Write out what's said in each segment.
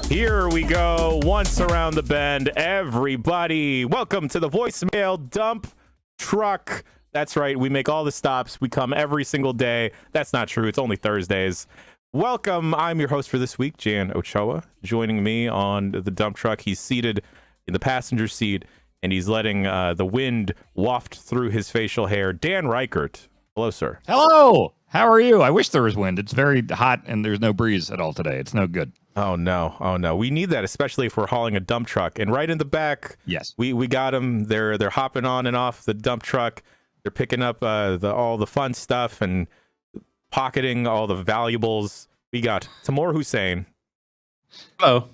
Here we go. Once around the bend, everybody. Welcome to the voicemail dump truck. That's right. We make all the stops. We come every single day. That's not true. It's only Thursdays. Welcome. I'm your host for this week, Jan Ochoa. Joining me on the dump truck, he's seated in the passenger seat, and he's letting the wind waft through his facial hair. Dan Reichert. Hello, sir. Hello. How are you? I wish there was wind. It's very hot, and there's no breeze at all today. It's no good. Oh no. We need that, especially if we're hauling a dump truck. And right in the back, yes, we got them. They're hopping on and off the dump truck. They're picking up all the fun stuff and pocketing all the valuables. We got Tamor Hussein. Hello.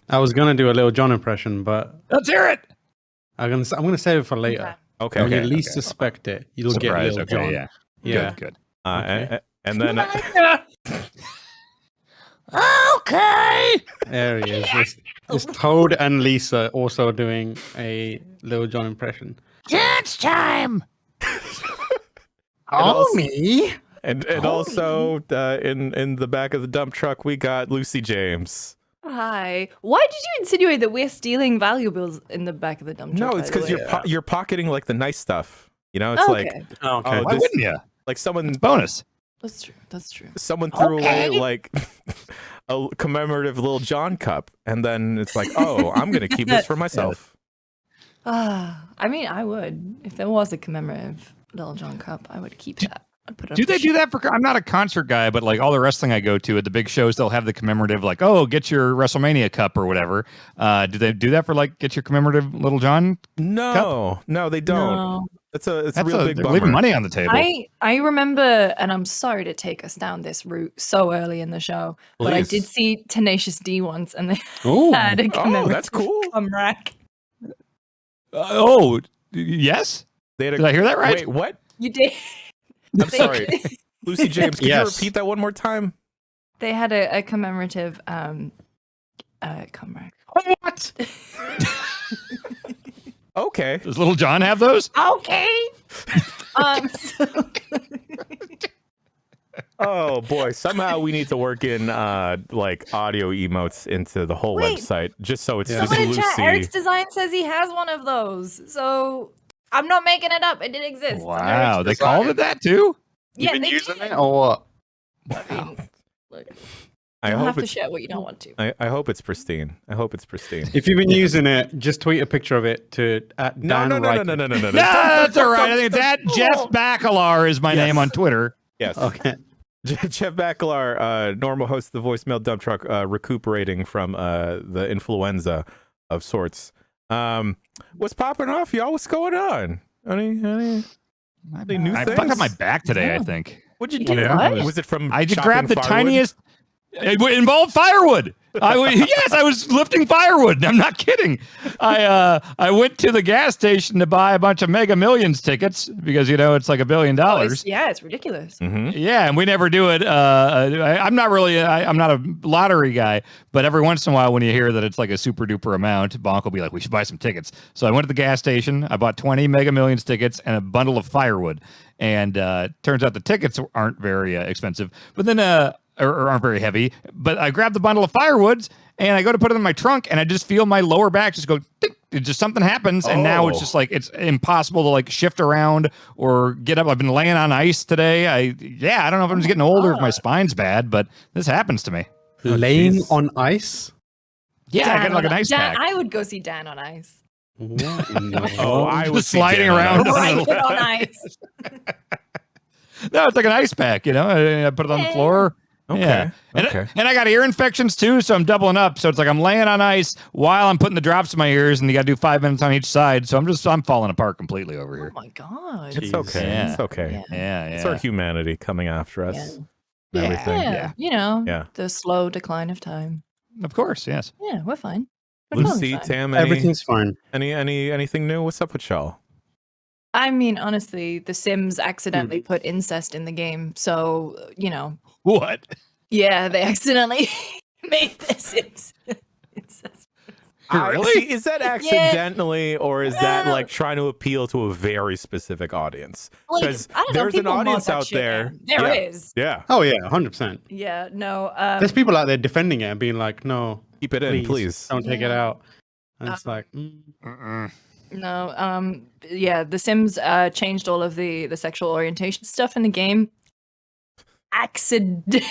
I was gonna do a Little John impression, but let's hear it. I'm gonna save it for later. Okay. When you least suspect it, you'll Surprise. get Little John. Yeah. Good. Okay. And then. Okay. There he is. It's Toad and Lisa also doing a Little John impression. Dance time. Me. And also in the back of the dump truck, we got Lucy James. Hi. Why did you insinuate that we're stealing valuables in the back of the dump truck? No, it's because you're pocketing like the nice stuff. You know, it's Okay. Why wouldn't you? Like someone Bonus. That's true. Someone threw away like a commemorative Little John cup, and then it's like, oh, I'm gonna keep this for myself. I mean, I would. If there was a commemorative Little John cup, I would keep that. I'd put it. Do they do that for? I'm not a concert guy, but like all the wrestling I go to at the big shows, they'll have the commemorative, like, oh, get your WrestleMania cup or whatever. Do they do that for like get your commemorative Little John? No, they don't. No. It's a real big they're bummer. leaving money on the table. I remember, and I'm sorry to take us down this route so early in the show, but I did see Tenacious D once, and they had a commemorative that's cool. rack. Yes. Did I hear that right? Wait, what? You did. I'm sorry, Lucy James. Can you repeat that one more time? They had a commemorative rack. What? Okay. Does Little John have those? Okay. Oh boy! Somehow we need to work in like audio emotes into the whole website, just so it's just Someone in Lucy. chat, Eric's Design says he has one of those, so I'm not making it up. It did exist. Wow, they called it that too? Yeah, You've been they using did. it or what? I mean, look, I you don't hope have to it's share what you don't want to. I hope it's pristine. If you've been using it, just tweet a picture of it to No. No, that's all right. I think it's at Jeff Bacalar is my name on Twitter. Yes. Okay. Jeff Bacalar, normal host of the voicemail dump truck, recuperating from the influenza of sorts. What's popping off, y'all? What's going on? Any new things? I fucked up my back today, I think. What'd you do? What? Was it from I just chopping grabbed the firewood? tiniest. It involved firewood. Yes, I was lifting firewood. I'm not kidding. I went to the gas station to buy a bunch of Mega Millions tickets because it's like $1 billion. It's ridiculous. Mm-hmm. Yeah, and we never do it. I'm not really. I'm not a lottery guy, but every once in a while, when you hear that it's like a super duper amount, Bonk will be like, "We should buy some tickets." So I went to the gas station. I bought 20 Mega Millions tickets and a bundle of firewood. And turns out the tickets aren't very expensive, but then or aren't very heavy. But I grabbed the bundle of firewoods and I go to put it in my trunk, and I just feel my lower back just go. Tick, it just something happens, and now it's just like it's impossible to like shift around or get up. I've been laying on ice today. I don't know if I'm just getting older, if my spine's bad, but this happens to me. Laying on ice? Yeah, I got like an ice pack. I would go see Dan on ice. What in the Oh, world? I was Just sliding around. Right on ice. No, it's like an ice pack, I put it on the floor. Okay. Yeah. And I got ear infections too, so I'm doubling up. So it's like I'm laying on ice while I'm putting the drops in my ears, and you got to do 5 minutes on each side. So I'm falling apart completely over here. Oh my god. It's okay. Yeah. It's okay. Yeah. It's our humanity coming after us. Yeah. Everything. Yeah. The slow decline of time. Of course, yes. Yeah, we're fine. We're Lucy, fine. Tam, Everything's fine. anything new? What's up with y'all? I mean, honestly, The Sims accidentally put incest in the game, so What? Yeah, they accidentally made The Sims incest. Really? See, is that accidentally, or is that like trying to appeal to a very specific audience? Because I don't know, there's an people mod audience that out shit, there. man. There is. Yeah. Oh yeah, 100%. Yeah, no. There's people out there defending it and being like, no, Keep it in, please. Don't take it out. And it's like, No, yeah, The Sims changed all of the sexual orientation stuff in the game accidentally,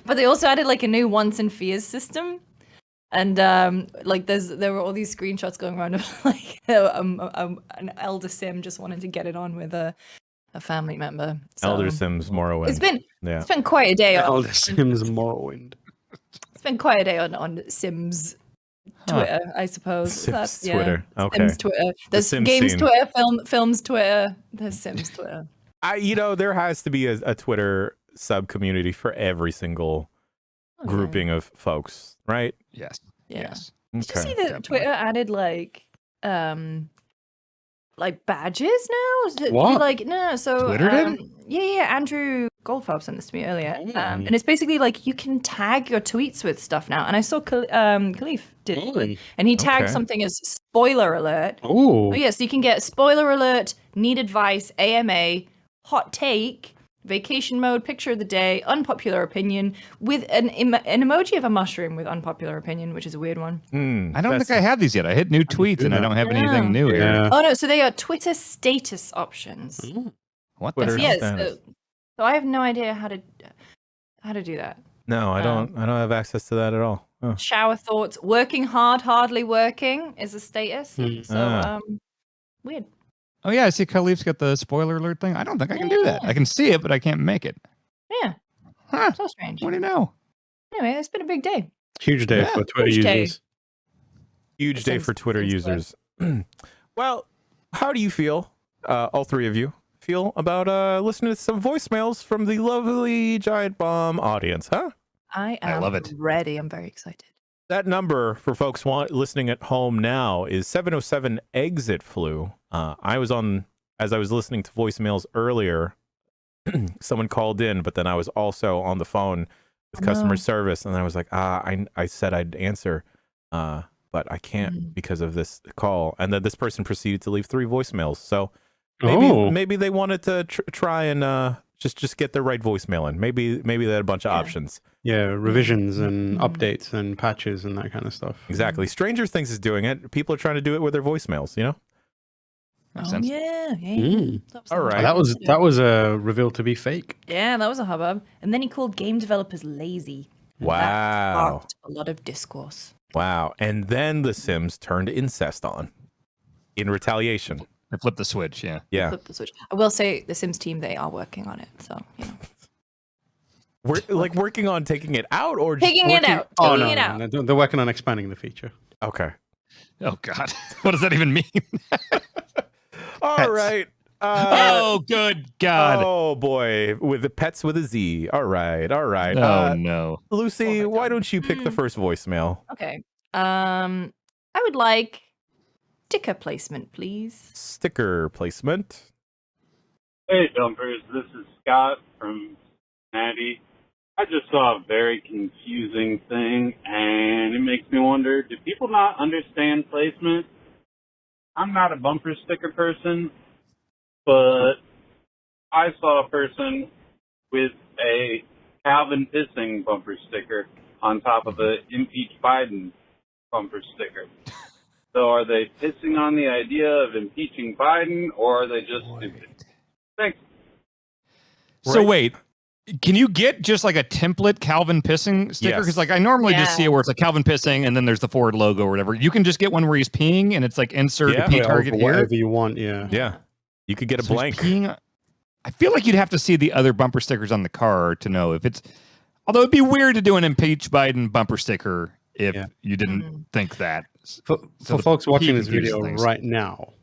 but they also added like a new wants and fears system, and like there were all these screenshots going around of like an elder Sim just wanting to get it on with a family member. So, Elder Sims Morrowind. It's been quite a day. Elder Sims Morrowind. It's been quite a day on Sims Twitter, I suppose. Sims Twitter. Okay. Sims Twitter. There's Sims games scene. Twitter, films Twitter. There's Sims Twitter. There has to be a Twitter sub community for every single grouping of folks, right? Yes. Yeah. Yes. Did you see that Twitter added like badges now? Is it What? like no? So Twitter did? Yeah. Andrew Goldfarb sent this to me earlier, and it's basically like you can tag your tweets with stuff now. And I saw Khalif did it, and he tagged something as spoiler alert. Oh, yes, you can get spoiler alert, need advice, AMA, hot take, vacation mode, picture of the day, unpopular opinion, with an emoji of a mushroom with unpopular opinion, which is a weird one. I don't think I have these yet. I hit new tweets and I don't have anything new here. Oh no, so they are Twitter status options. What the Twitter hell? status. So I have no idea how to do that. No, I don't have access to that at all. Oh. Shower thoughts, working hard, hardly working is a status. So weird. Oh yeah, I see Khalif's got the spoiler alert thing. I don't think I can do that. I can see it, but I can't make it. Yeah. Huh. So strange. What do you know? Anyway, it's been a big day. huge day for Twitter Huge day. users. Huge day for Twitter users. Well, how do you feel, all three of you, feel about listening to some voicemails from the lovely Giant Bomb audience, huh? I love it. ready. I'm very excited. That number for folks listening at home now is 707 exit flu. I was on, as I was listening to voicemails earlier, someone called in, but then I was also on the phone with customer service, and I was like, I said I'd answer, but I can't because of this call. And then this person proceeded to leave 3 voicemails. So maybe they wanted to try and just get the right voicemail in. Maybe they had a bunch of options. Yeah, revisions and updates and patches and that kind of stuff. Exactly. Stranger Things is doing it. People are trying to do it with their voicemails, you know? Makes sense. Yeah. All right. That was a reveal to be fake. Yeah, that was a hubbub. And then he called game developers lazy. And Wow. That sparked a lot of discourse. Wow. And then the Sims turned incest on in retaliation. I flipped the switch, yeah. Yeah. Flip the switch. I will say the Sims team, they are working on it. So, We're like working on taking it out or just taking it out. Oh, Taking no, it out. they're working on expanding the feature. Okay. Oh God, what does that even mean? All right. Oh, good God. Oh boy, with the pets with a Z. All right. Oh no. Lucy, why don't you pick the first voicemail? Okay. I would like sticker placement, please. Sticker placement. Hey, Dumpers. This is Scott from Cincinnati. I just saw a very confusing thing, and it makes me wonder, do people not understand placement? I'm not a bumper sticker person, but I saw a person with a Calvin pissing bumper sticker on top of a impeach Biden bumper sticker. So are they pissing on the idea of impeaching Biden, or are they just stupid? Thanks. So wait, can you get just like a template Calvin pissing sticker? Because like I normally just see it where it's like Calvin pissing and then there's the Ford logo or whatever. You can just get one where he's peeing and it's like insert a pee target here. Whatever you want, yeah. Yeah. You could get a blank. I feel like you'd have to see the other bumper stickers on the car to know if it's. Although it'd be weird to do an impeach Biden bumper sticker if you didn't think that. For folks watching this confuses video things. right now,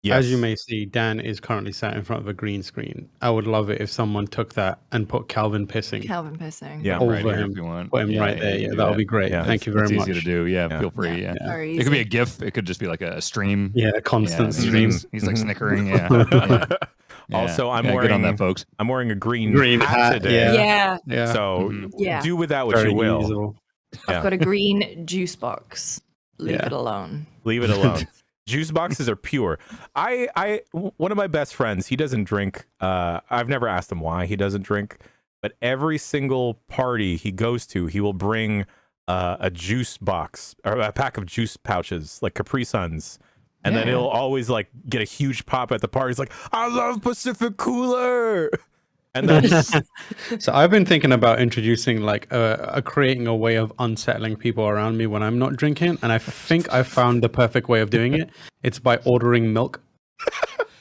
as you may see, Dan is currently sat in front of a green screen. I would love it if someone took that and put Calvin pissing Calvin pissing. Yeah, over right here him. if you want. Put him right there. Yeah, that would be great. Yeah. Thank you very It's much. easy to do. Yeah, feel free. Yeah. Very It could be easy. a GIF. It could just be like a stream. Yeah, a constant Yeah, stream. He's like snickering. Yeah. Also, I'm Yeah, wearing good on that, folks. I'm wearing a green Green hat hat, today. Yeah. Yeah. So Yeah. do with that what Very you will. usable. I've got a green juice box. Leave it alone. Leave it alone. Juice boxes are pure. One of my best friends, he doesn't drink. I've never asked him why he doesn't drink, but every single party he goes to, he will bring a juice box or a pack of juice pouches, like Capri Suns. And then he'll always like get a huge pop at the party. He's like, I love Pacific Cooler. And then So I've been thinking about introducing like creating a way of unsettling people around me when I'm not drinking, and I think I found the perfect way of doing it. It's by ordering milk.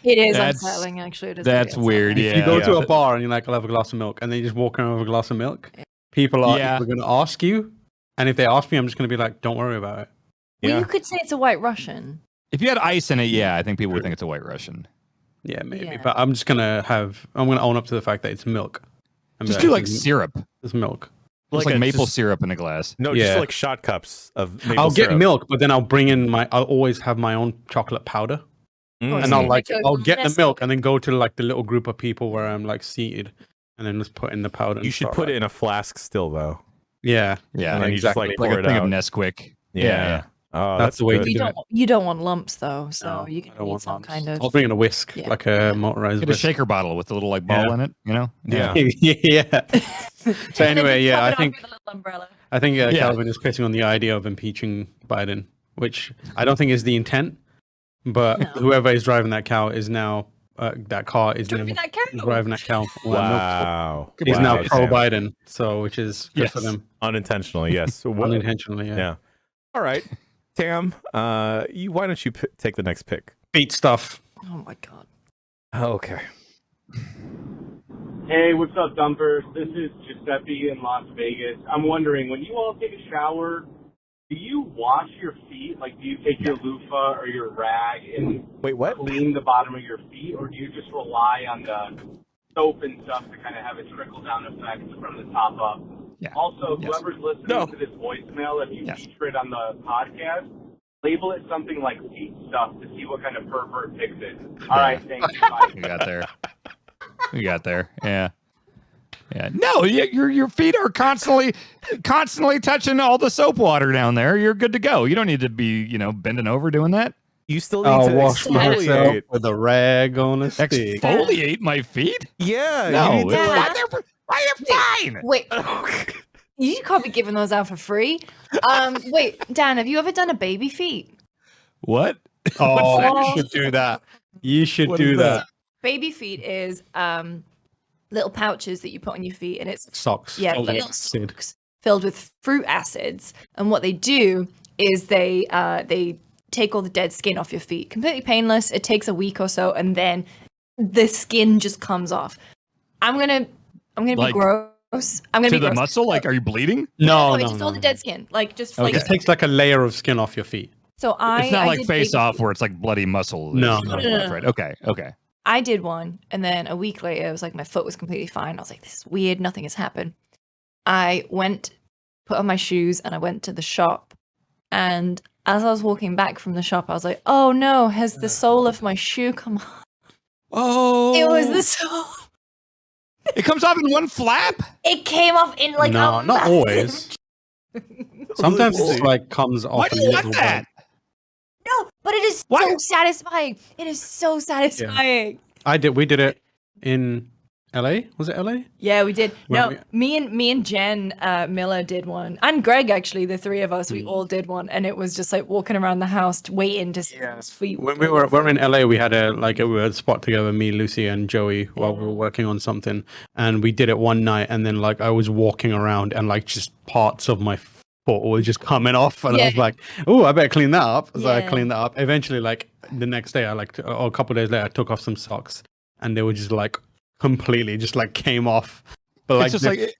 It is That's- unsettling, actually. It is That's really weird. unsettling. Yeah. If you go to a bar and you're like, I'll have a glass of milk, and then you just walk around with a glass of milk, people are Yeah. going to ask you, and if they ask me, I'm just going to be like, don't worry about it. Well, you could say it's a White Russian. If you had ice in it, yeah, I think people would think it's a White Russian. Yeah, maybe. Yeah. But I'm going to own up to the fact that it's milk. And be Just do like "This is- syrup. It's milk. Just like maple just- syrup in a glass. No, Yeah. just like shot cups of maple I'll get syrup. milk, but then I'll bring in I'll always have my own chocolate powder. Mm. And so I'll you like go I'll to get the Nestle. milk and then go to like the little group of people where I'm like seated, and then just put in the powder. You and should start, put like- it in a flask still, though. Yeah, Yeah, And then you just like like pour a it thing of out. Nesquik. Yeah. Oh, That's the way good. to You do don't. You don't want lumps though, so No, you I can don't need want some lumps. kind of. I'll bring in a whisk, Yeah. like a motorized Get a whisk. shaker bottle with a little like ball Yeah. in it, you know? Yeah. Yeah. So anyway, yeah, I think Umbrella. Yeah. Calvin is pissing on the idea of impeaching Biden, which I don't think is the intent. But No. whoever is driving that car is now that car is Driving now that cow. driving that cow. Wow. He's Wow, now Sam. pro Biden, so which is good for Yes. them Unintentionally, yes. So what- unintentionally. Yeah. yeah. All right. Tam, why don't you take the next pick? Beat stuff. Oh my god. Okay. Hey, what's up, dumpers? This is Giuseppe in Las Vegas. I'm wondering, when you all take a shower, do you wash your feet? Like, do you take your loofah or your rag and Wait, what? clean the bottom of your feet, or do you just rely on the soap and stuff to kind of have a trickle-down effect from the top up? Yeah. Also, Yes. whoever's listening No. to this voicemail, if you Yes. feature it on the podcast, label it something like feet stuff to see what kind of pervert picks it. All right, thanks. Bye. We got there. We got there. Yeah. Yeah. No, your feet are constantly touching all the soap water down there. You're good to go. You don't need to be, bending over doing that. You still need I'll to wash myself exfoliate. with a rag on a stick. Exfoliate my feet? Yeah. No, you need to, it's like- fine. I am fine. Wait, you can't be giving those out for free. Wait, Dan, have you ever done a baby feet? What? Oh, that? you should do that. You should What do is that. Baby feet is little pouches that you put on your feet, and it's Socks. yeah, Oh, little acid. socks filled with fruit acids. And what they do is they take all the dead skin off your feet, completely painless. It takes a week or so, and then the skin just comes off. I'm gonna Like, be gross. I'm gonna To be the gross. muscle? Like, are you bleeding? No, it's no, just no. all the dead skin, like just Okay. It just takes like a layer of skin off your feet. So It's not I like did face baby off feet. where it's like bloody muscle. No, It's no, not no, off, no. right? Okay. I did one, and then a week later, it was like my foot was completely fine. I was like, this is weird. Nothing has happened. I put on my shoes, and I went to the shop. And as I was walking back from the shop, I was like, oh no, has the sole of my shoe come off? Oh. It was the sole. It comes off in one flap? It came off in like no, a not massive- always. Sometimes it's like comes off. Why a do you little want that? No, but it is Why- so satisfying. It is so satisfying. We did it in LA. Was it LA? Yeah, we did. Well, No, me and Jen Miller did one, and Greg actually. The three of us, we all did one, and it was just like walking around the house, waiting to see his feet. When we were in LA, we had we were at a spot together, me, Lucy, and Joey, while we were working on something, and we did it one night, and then like I was walking around, and like just parts of my foot were just coming off, and I was Yeah. like, "Oh, I better clean that up." So I Yeah. cleaned that up. Eventually, like the next day, or a couple of days later, I took off some socks, and they were just like completely just like came off. But It's just like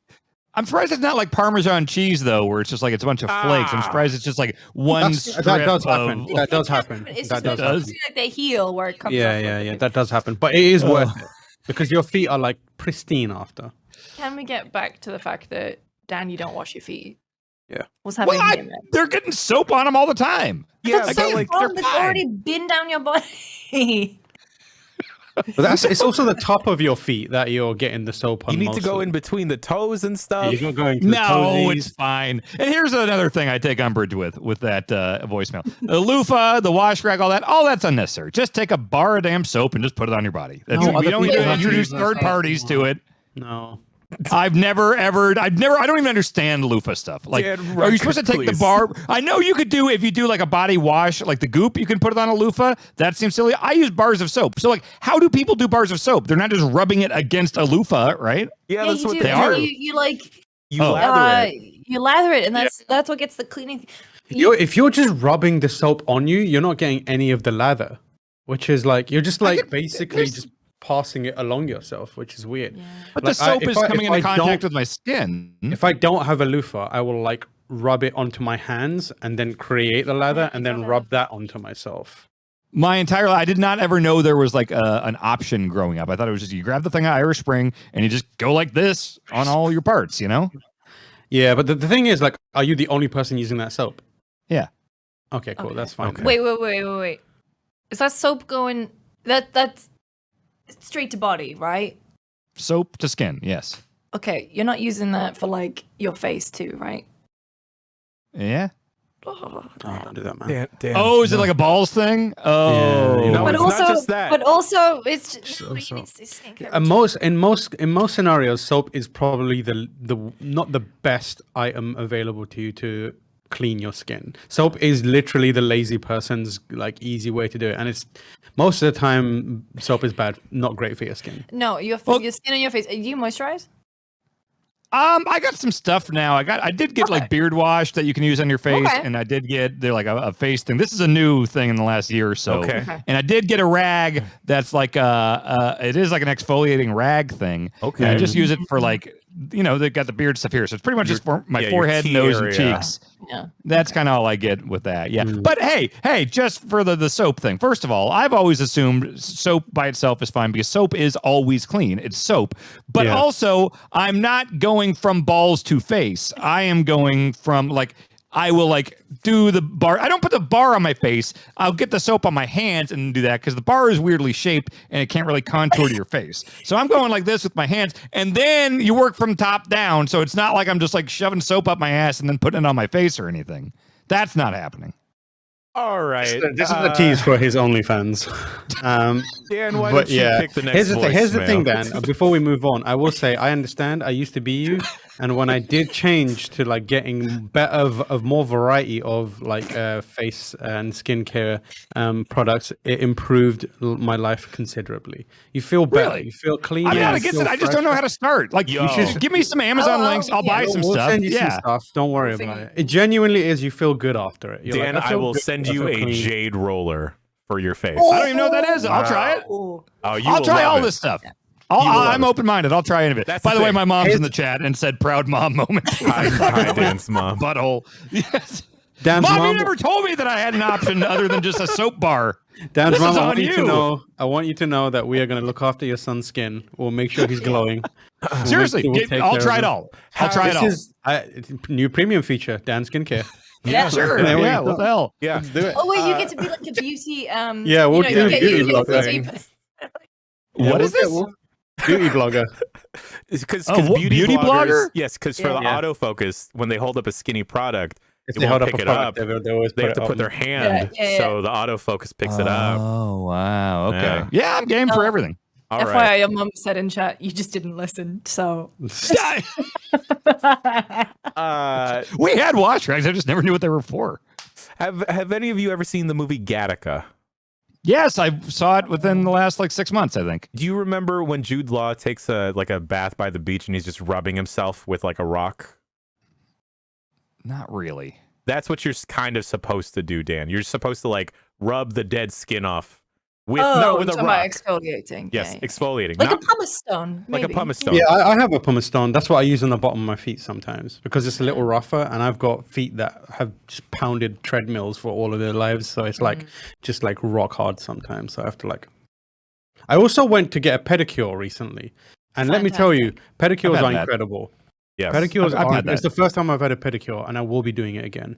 I'm surprised it's not like Parmesan cheese though, where it's just like it's a bunch of flakes. I'm surprised it's just like one strip that does happen. of. That does happen. It's That just does when happen. like they heal where it comes Yeah, off. yeah, yeah. That does happen, but it is worth it because your feet are like pristine after. Can we get back to the fact that Dan, you don't wash your feet? Yeah. What's happening Well, here, man? they're getting soap on them all the time. Yeah, That's but so like, wrong. they're That's fine. already been down your body. But it's also the top of your feet that you're getting the soap on. you need to go mostly. in between the toes and stuff. You're not going to the No, toesies. it's fine. And here's another thing I take umbrage with that voicemail: the loofah, the wash rag, all that's unnecessary. Just take a bar of damn soap and just put it on your body. That's, No, we other don't need people to have to introduce use that third stuff. parties to it. No. I don't even understand loofah stuff. Like, Dan, are you supposed to take the please. bar? I know you could do, if you do like a body wash, like the goop, you can put it on a loofah. That seems silly. I use bars of soap. So like, how do people do bars of soap? They're not just rubbing it against a loofah, right? Yeah, Yeah, that's you what do. they are. are. You like You Oh. lather it. you lather it, and that's what gets the cleaning. If you're just rubbing the soap on you, you're not getting any of the lather, which is like you're just like basically just passing it along yourself, which is weird. Yeah. But Like, the soap if is I- coming if into I contact don't- with my skin. If I don't have a loofah, I will like rub it onto my hands and then create the lather and then rub that onto myself. My entire life, I did not ever know there was like an option growing up. I thought it was just you grab the thing at Irish Spring and you just go like this on all your parts, you know? Yeah, but the thing is, like, are you the only person using that soap? Yeah. Okay, cool. Okay. That's fine. Okay. Wait. Is that soap going? That's straight to body, right? Soap to skin, yes. Okay, you're not using that for like your face too, right? Yeah. Oh, Oh, don't do that, man. Dan, Oh, is it like a balls thing? Oh. you know, but it's also, not just that. but also, it's just, So- no, you so- need to skincare. In most scenarios, soap is probably the not the best item available to you to clean your skin. Soap is literally the lazy person's like easy way to do it, and it's most of the time soap is bad, not great for your skin. No, your Well- your skin on your face. Do you moisturize? I got some stuff now. I did get like beard wash that you can use on your face, Okay. and I did get a face thing. This is a new thing in the last year or so. Okay. And I did get a rag that's like it is like an exfoliating rag thing. Okay. And I just use it for like, you know, they got the beard stuff here, so it's pretty much just for my your forehead, key nose, area. and cheeks. Yeah. That's kind of all I get with that. Yeah. But hey, just for the soap thing. First of all, I've always assumed soap by itself is fine because soap is always clean. It's soap. But Yeah. also, I'm not going from balls to face. I am going from like I will like do the bar. I don't put the bar on my face. I'll get the soap on my hands and do that because the bar is weirdly shaped and it can't really contour to your face. So I'm going like this with my hands, and then you work from top down. So it's not like I'm just like shoving soap up my ass and then putting it on my face or anything. That's not happening. All right. This is the tease for his OnlyFans. Dan, why But don't you yeah, pick the next here's the thing, voicemail? Dan. Before we move on, I will say I understand. I used to be you, and when I did change to like getting better of more variety of like face and skincare products, it improved my life considerably. You feel better. Really? You feel clean. I'm you not against feel it. I just don't know fresher. how to start. Like, Yo. you should give me some Amazon Oh, links. I'll yeah. buy some We'll stuff. send you Yeah. some stuff. Don't worry We'll about figure it. It genuinely is. You feel good after it. You're Dan, like, I feel will good, send I you feel a clean. jade roller for your face. I don't even know what that is. I'll try it. Oh, Oh, you I'll will try love all it. this stuff. You will love I'm it. open-minded. I'll try any of it. That's By the the way, thing. my mom's in the chat and said proud mom moment. Hi, Dan's mom. Butthole. Yes. Dan's Mom, you mom- never told me that I had an option other than just a soap bar. Dan's This mom, is I on want you to you. know. I want you to know that we are going to look after your son's skin. We'll make sure he's glowing. Seriously, We'll take I'll care try of it him. all. I'll try it all. This is it's a new premium feature, Dan Skincare. yeah. Sure. There we Yeah, go. what the hell? Yeah. Let's do it. Oh wait, you get to be like a beauty. Yeah, we'll you do you get- beauty you get vlog beauty- thing. What we'll is this? Beauty blogger. Because Oh, what, beauty bloggers, blogger? yes, because for the Yeah. autofocus, when they hold up a skinny product, If it they hold won't up a pick it product, up. they always They put have to it put on. their hand, Yeah. so the autofocus picks it up. Oh, wow. Okay. Yeah. Yeah, I'm game for Oh. everything. All FYI, right. your mom said in chat you just didn't listen. So We had wash rags. I just never knew what they were for. Have any of you ever seen the movie Gattaca? Yes, I saw it within the last like 6 months, I think. Do you remember when Jude Law takes a bath by the beach and he's just rubbing himself with like a rock? Not really. That's what you're kind of supposed to do, Dan. You're supposed to like rub the dead skin off with with a talking about rock. exfoliating. Yes, yeah. exfoliating. Like not a pumice stone. like a maybe. pumice stone. Yeah, I have a pumice stone. That's what I use on the bottom of my feet sometimes because it's a little rougher, and I've got feet that have just pounded treadmills for all of their lives, so it's like just like rock hard sometimes. So I have to like. I also went to get a pedicure recently, and let me tell you, pedicures I've had are that. incredible. Yes. Pedicures I've had are. It's that. the first time I've had a pedicure, and I will be doing it again.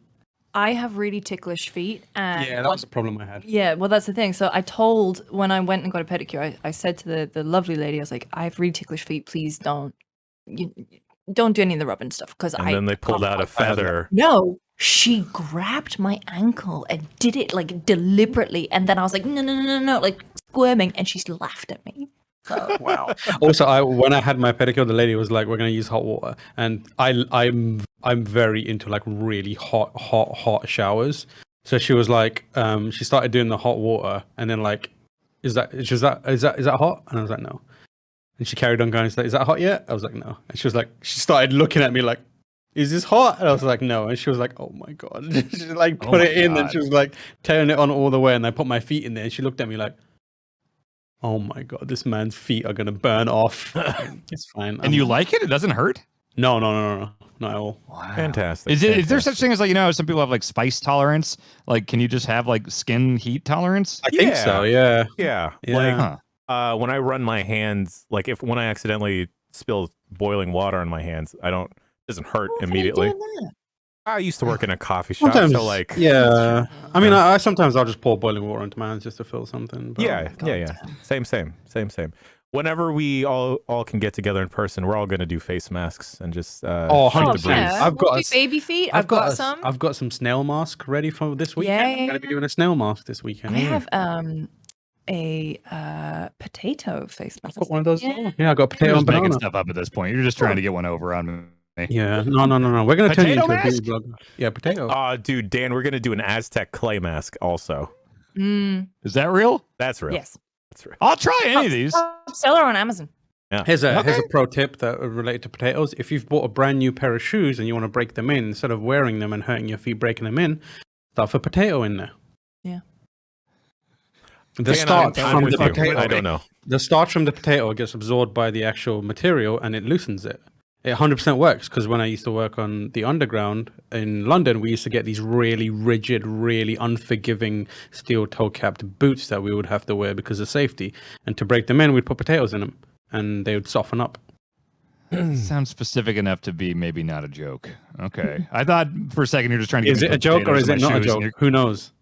I have really ticklish feet, and Yeah, that was the problem I had. yeah, well, that's the thing. So I told when I went and got a pedicure, I said to the lovely lady, I was like, I have really ticklish feet. Please don't do any of the rubbing stuff because And then they pulled out a feather. No, she grabbed my ankle and did it like deliberately, and then I was like, no, like squirming, and she laughed at me. Wow. Also, when I had my pedicure, the lady was like, "We're gonna use hot water," and I'm very into like really hot showers. So she was like, she started doing the hot water, and then like, is that hot? And I was like, no. And she carried on going. She's like, is that hot yet? I was like, no. And she was like, she started looking at me like, is this hot? And I was like, no. And she was like, oh my god. She like put it in, and she was like tearing it on all the way. And I put my feet in there, and she looked at me like, oh my god, this man's feet are gonna burn off. It's fine. And you like it? It doesn't hurt? No, not at all. Wow. Fantastic. Is there such thing as like, you know, some people have like spice tolerance? Like, can you just have like skin heat tolerance? I think so. Yeah. Yeah. Yeah. Like when I run my hands, like when I accidentally spill boiling water on my hands, it doesn't hurt immediately. I used to work in a coffee shop, Sometimes, so like yeah. I mean, I sometimes I'll just pour boiling water into my hands just to feel something. But yeah. Same. Whenever we all can get together in person, we're all going to do face masks and just 100%. Yeah. I've got baby feet. I've got some. I've got some snail mask ready for this weekend. Yeah. I'm going to be doing a snail mask this weekend. I have a potato face mask. I've got one of those. Yeah. Yeah, I got potato You're and just making banana. stuff up at this point. You're just trying to get one over on me. Yeah, no. We're going to turn you Potato into a mask? beauty blogger. Yeah, potato. Oh, dude, Dan, we're going to do an Aztec clay mask also. Is that real? That's real. Yes. That's real. I'll try any of these. Seller on Amazon. Here's a pro tip that related to potatoes. If you've bought a brand new pair of shoes and you want to break them in, instead of wearing them and hurting your feet breaking them in, stuff a potato in there. Yeah. The starch from the potato. I don't know. The starch from the potato gets absorbed by the actual material and it loosens it. It 100% works because when I used to work on the underground in London, we used to get these really rigid, really unforgiving steel toe-capped boots that we would have to wear because of safety. And to break them in, we'd put potatoes in them and they would soften up. Sounds specific enough to be maybe not a joke. Okay. I thought for a second you're just trying to Is it a joke or is it not a joke? Who knows?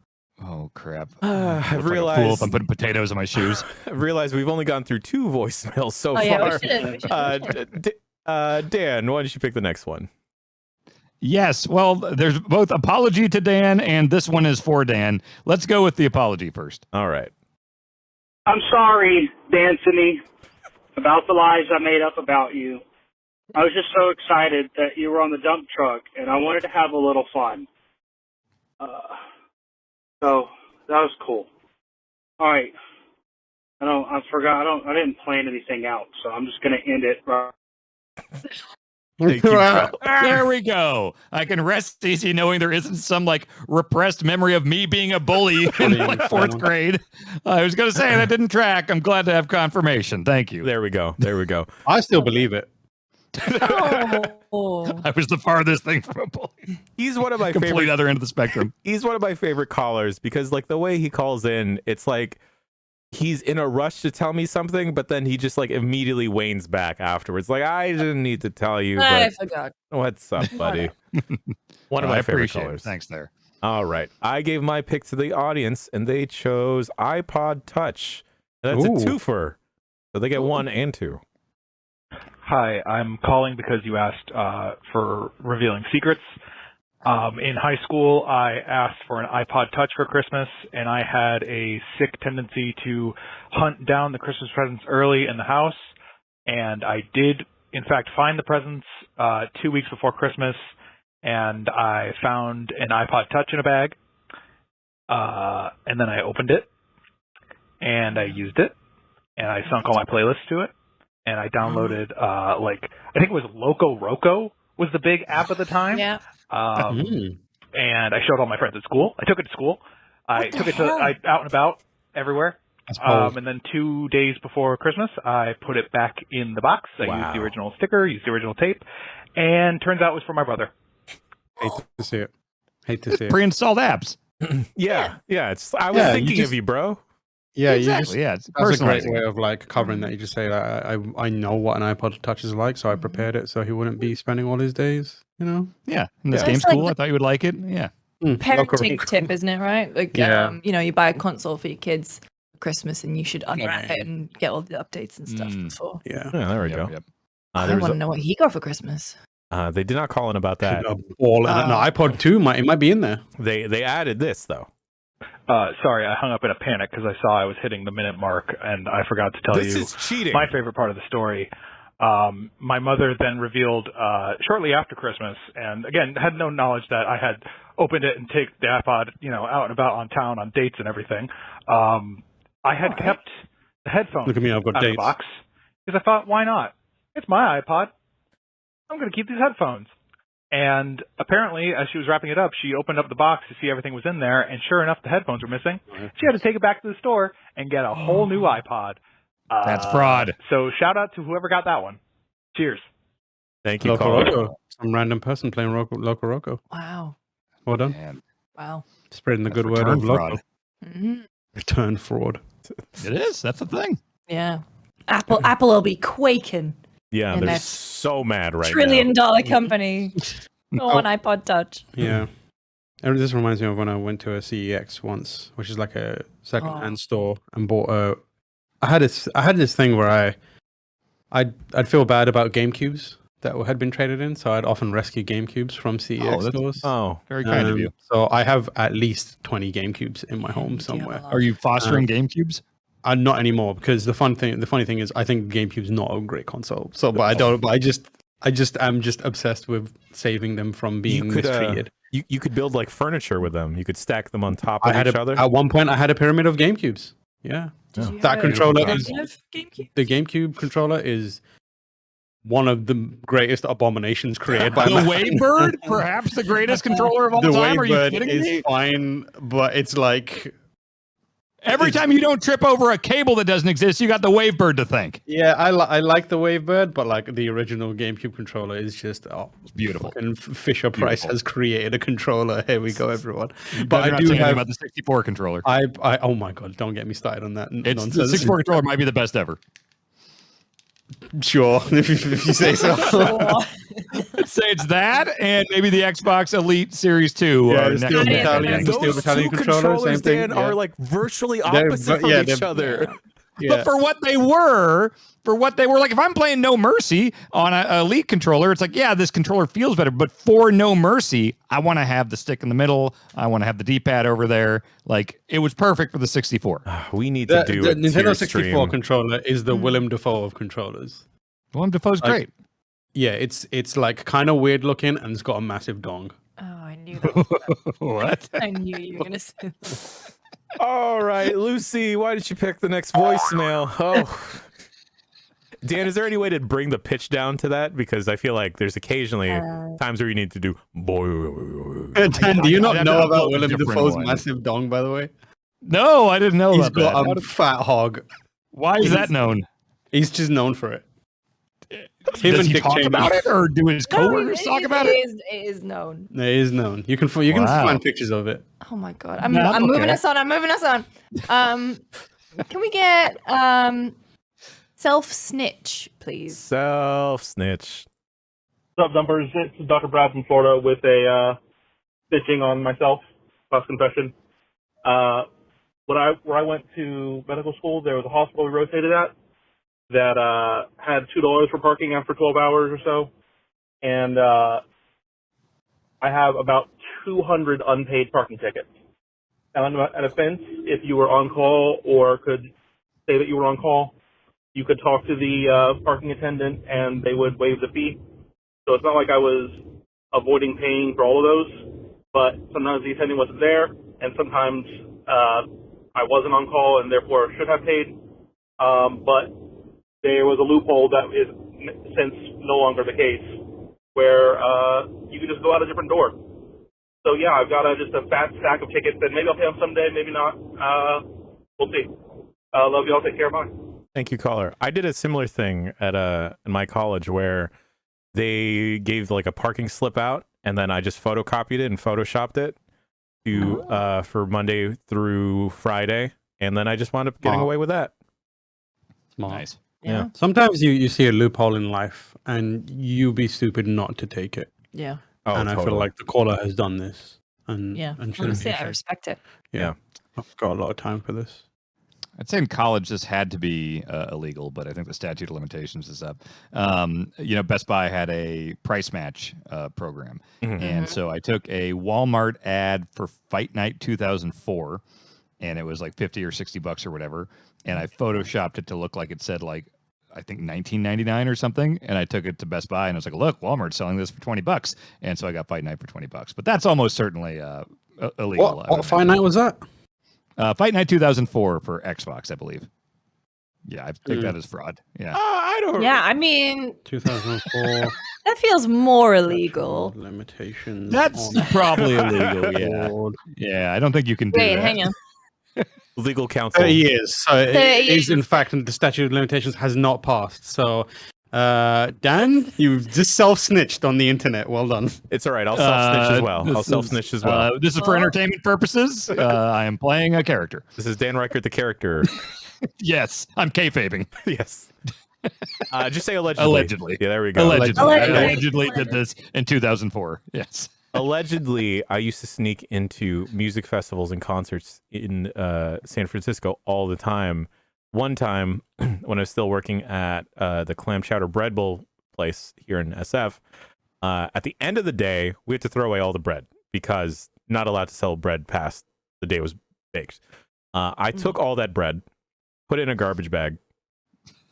Oh, crap. I've Like a fool if I'm putting potatoes in my shoes. I've realized we've only gone through 2 voicemails so Oh, yeah, far. we should. Dan, why don't you pick the next one? Yes. Well, there's both apology to Dan and this one is for Dan. Let's go with the apology first. All right. I'm sorry, D'Anthony, about the lies I made up about you. I was just so excited that you were on the dump truck, and I wanted to have a little fun. So that was cool. All right. I didn't plan anything out, so I'm just gonna end it right. Thank you, Kyle. There we go. I can rest easy knowing there isn't some like repressed memory of me being a bully in like 4th grade. I was going to say that didn't track. I'm glad to have confirmation. Thank you. There we go. I still believe it. Oh. I was the farthest thing from a bully. He's one of my Complete favorite. other end of the spectrum. He's one of my favorite callers because like the way he calls in, it's like he's in a rush to tell me something, but then he just like immediately wanes back afterwards. Like, I didn't need to tell you, I but forgot. what's up, buddy? One of I my favorite appreciate it. callers. Thanks there. All right. I gave my pick to the audience and they chose iPod Touch. That's Ooh. a twofer. So they get 1 and 2. Hi, I'm calling because you asked for revealing secrets. In high school, I asked for an iPod Touch for Christmas, and I had a sick tendency to hunt down the Christmas presents early in the house. And I did, in fact, find the presents 2 weeks before Christmas, and I found an iPod Touch in a bag. And then I opened it, and I used it, and I sunk all my playlists to it. And I downloaded, I think it was Loco Roco was the big app at the time. Yeah. And I showed all my friends at school. I took it to school. I took it out and about everywhere. And then 2 days before Christmas, I put it back in the box. I used the original sticker, used the original tape, and turns out it was for my brother. Hate to see it. Pre-installed apps. Yeah. I was thinking of you, bro. Yeah, Exactly. Yeah, it's that's a great personalizing. way of like covering that. You just say, I know what an iPod Touch is like, so I prepared it so he wouldn't be spending all his days, you know? Yeah, and this Yeah. game's It's like cool. I thought you would like it. Yeah. Parenting tip, isn't it? Right? Like, Yeah. you buy a console for your kids for Christmas, and you should unwrap it and get all the updates and stuff before. Yeah. Yeah, there we Yep, go. yep. I want to know what he got for Christmas. They did not call in about that. No, iPod 2 it might be in there. They added this though. Sorry, I hung up in a panic because I saw I was hitting the minute mark, and I forgot to tell This you is cheating. my favorite part of the story. My mother then revealed shortly after Christmas, and again had no knowledge that I had opened it and take the iPod, out and about on town on dates and everything. I had kept the headphones Look at me, I've got out of the dates. box because I thought, why not? It's my iPod. I'm going to keep these headphones. And apparently, as she was wrapping it up, she opened up the box to see everything was in there, and sure enough, the headphones were missing. She had to take it back to the store and get a whole new iPod. That's fraud. So shout out to whoever got that one. Cheers. Thank you, Loco caller. Roco. Some random person playing Loco Roco. Wow. Well done. Man, Wow. Spreading the that's good word return of fraud. Loco. Mhm. Return fraud. It is. That's the thing. Yeah. Apple will be quaking. Yeah, And they're that's so mad right $1 trillion company. Oh, an iPod Touch. Yeah. And this reminds me of when I went to a CEX once, which is like a second-hand store, and bought a. I had this thing where I'd feel bad about GameCubes that had been traded in, so I'd often rescue GameCubes from CEX stores. now. Very kind of you. So I have at least 20 GameCubes in my home somewhere. Are you fostering GameCubes? Not anymore, because the funny thing is, I think GameCube's not a great console. So, but I don't. But I just am just obsessed with saving them from being mistreated. You could build like furniture with them. You could stack them on top of each other. At one point, I had a pyramid of GameCubes. Yeah, that controller is the GameCube controller is one of the greatest abominations created by The Wavebird, perhaps the greatest controller of all the time. Are you Wavebird kidding is me? fine, but it's like Every time you don't trip over a cable that doesn't exist, you got the Wavebird to thank. yeah, I like the Wavebird, but like the original GameCube controller is just Beautiful. And Fisher Price has created a controller. Here we go, everyone. But But I I do do have have. about the 64 controller. I oh my god! Don't get me started on that The nonsense. 64 controller might be the best ever. Sure, if you say so. Say it's that, and maybe the Xbox Elite Series 2. Yeah, are the next Steel to that. Battalion, the Steel Those Battalion two controller, same controllers, thing. Dan, Yeah. are like virtually They're- opposite from yeah, each they're- other. Yeah. But for what they were, like if I'm playing No Mercy on an Elite controller, it's like, yeah, this controller feels better. But for No Mercy, I want to have the stick in the middle. I want to have the D-pad over there. Like it was perfect for the 64. We need to do the a Nintendo tier 64 stream. controller is the Willem Dafoe of controllers. Willem Dafoe's Like- great. Yeah, it's like kind of weird looking and it's got a massive dong. Oh, I knew that. What? I knew you were gonna say that. All right, Lucy, why did you pick the next voicemail? Oh. Dan, is there any way to bring the pitch down to that? Because I feel like there's occasionally times where you need to do boy. Dan, do you I'd not have know to about upload a Willem different Dafoe's one. massive dong, by the way? No, I didn't know He's about got that. a fat hog. Why is that known? He's just known for it. Does he talk about it, or do his coworkers talk about it? It is known. It is known. You can Wow. find pictures of it. Oh my god. I'm No, moving okay. us on. I'm moving us on. Can we get self snitch, please? Self snitch. What's up, Dumpers? It's Dr. Brad from Florida with a stitching on myself, class confession. Where I went to medical school, there was a hospital we rotated at that had $2 for parking after 12 hours or so. And I have about 200 unpaid parking tickets. And on an offense, if you were on call or could say that you were on call, you could talk to the parking attendant and they would waive the fee. So it's not like I was avoiding paying for all of those, but sometimes the attendant wasn't there, and sometimes I wasn't on call and therefore should have paid. But there was a loophole that is since no longer the case, where you can just go out a different door. So yeah, I've got just a fat stack of tickets, and maybe I'll pay them someday, maybe not. We'll see. Love you all. Take care. Bye. Thank you, caller. I did a similar thing at in my college where they gave like a parking slip out, and then I just photocopied it and photoshopped it to for Monday through Friday, and then I just wound up getting away with that. Smart. Nice. Yeah. Sometimes you see a loophole in life and you be stupid not to take it. Yeah. Oh, and I feel totally. like the caller has done this. And Yeah. and shouldn't Honestly, be I ashamed. respect it. Yeah. I've got a lot of time for this. I'd say in college this had to be illegal, but I think the statute of limitations is up. Best Buy had a price match program, and so I took a Walmart ad for Fight Night 2004, and it was like $50 or $60 or whatever, and I photoshopped it to look like it said like I think $19.99 or something, and I took it to Best Buy and I was like, look, Walmart's selling this for $20, and so I got Fight Night for $20, but that's almost certainly illegal. What Fight Night was that? Fight Night 2004 for Xbox, I believe. Yeah, I think that is fraud. Yeah. I don't. Yeah, I mean, 2004 that feels more illegal. limitations. That's on probably illegal. Yeah. board. Yeah, I don't think you can do Wait, that. hang on. Legal counsel. 30 years. So it 30 is years. in fact, and the statute of limitations has not passed. So, Dan, you've just self-snitched on the internet. Well done. It's all right. I'll self-snitch as well. I'll self-snitch as well. This is for entertainment purposes. I am playing a character. This is Dan Reichert, the character. Yes, I'm kayfabing. Yes. Just say allegedly. Allegedly. Yeah, there we go. Allegedly. Allegedly. I allegedly did this in 2004. Yes. Allegedly, I used to sneak into music festivals and concerts in San Francisco all the time. One time, when I was still working at the Clam Chowder Bread Bowl place here in SF, at the end of the day, we had to throw away all the bread because not allowed to sell bread past the day it was baked. I took all that bread, put it in a garbage bag,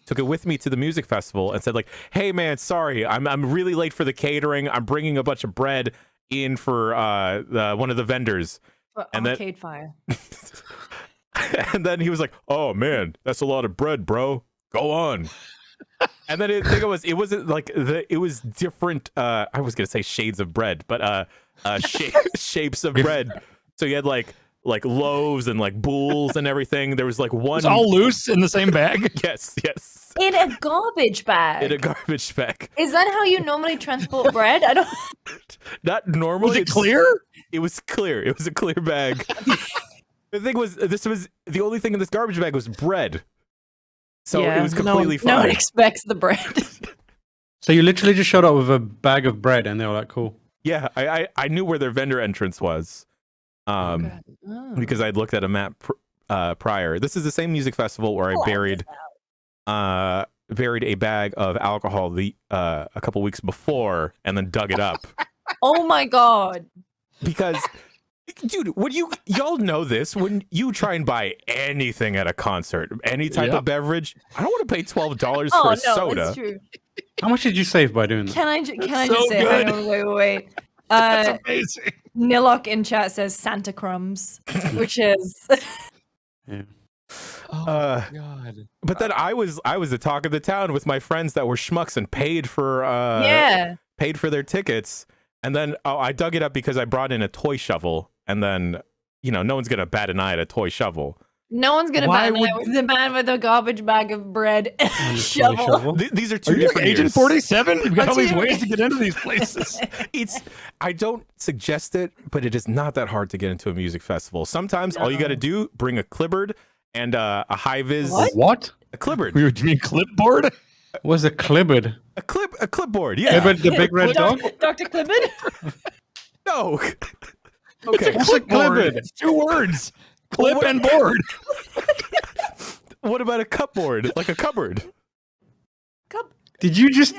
took it with me to the music festival and said like, hey man, sorry, I'm really late for the catering. I'm bringing a bunch of bread in for one of the vendors. And Arcade Fire. And then he was like, oh man, that's a lot of bread, bro. Go on. And then it wasn't like it was different. I was going to say shades of bread, but shapes of bread. So you had like loaves and like boules and everything. There was like one. It's all loose in the same bag. Yes. In a garbage bag. In a garbage bag. Is that how you normally transport bread? I don't. Not normally. Was it clear? It was clear. It was a clear bag. The thing was, the only thing in this garbage bag was bread. So it was completely fine. No one expects the bread. So you literally just showed up with a bag of bread, and they were like, "Cool." Yeah, I knew where their vendor entrance was, because I'd looked at a map prior. This is the same music festival where I buried a bag of alcohol a couple weeks before, and then dug it up. Oh my god! Because, dude, when y'all know this, when you try and buy anything at a concert, any type of beverage, I don't want to pay $12 for a soda. That's true. How much did you save by doing that? Can I just so say? good. Hang on, wait. That's amazing. Nilok in chat says Santa Crumbs, which is. Yeah. Oh god. But then I was the talk of the town with my friends that were schmucks and paid for their tickets. And then I dug it up because I brought in a toy shovel, and then no one's gonna bat an eye at a toy shovel. No one's gonna bat an eye with the man with a garbage bag of bread and a shovel. These are two Are you different like Agent years. 47? You've got all these ways to get into these places. I don't suggest it, but it is not that hard to get into a music festival. Sometimes all you got to do, bring a clibbard and a high vis. What? A clibbard. Do you mean clipboard? What's a clibbard? A clipboard. Yeah. Clibbard, the big red dog? Dr. Clibbard? No. It's a Okay. clipboard. It's 2 words. Clip and board. What about a cupboard? Like a cupboard? Did you just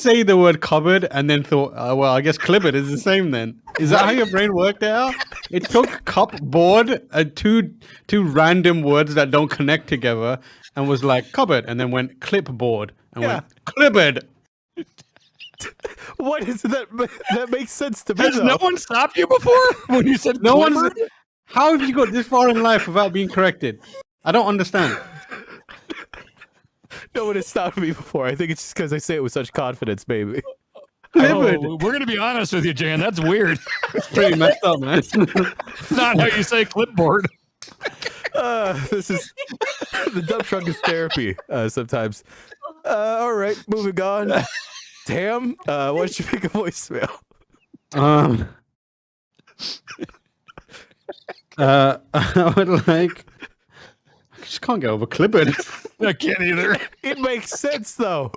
say the word cupboard and then thought, well, I guess clibbard is the same then? Is that how your brain worked it out? It took cupboard, two random words that don't connect together, and was like cupboard, and then went clipboard and went clibbard. What is that? That makes sense to me. Has no one stopped you before when you said No clipboard? one's. How have you got this far in life without being corrected? I don't understand. No one has stopped me before. I think it's just because I say it with such confidence, maybe. Clibbard. Oh, we're gonna be honest with you, Jan. That's weird. It's pretty messed up, man. Not how you say clipboard. This is the dump truck is therapy sometimes. All right, moving on. Tam, why don't you pick a voicemail? I would like. I just can't get over clibbard. I can't either. It makes sense though.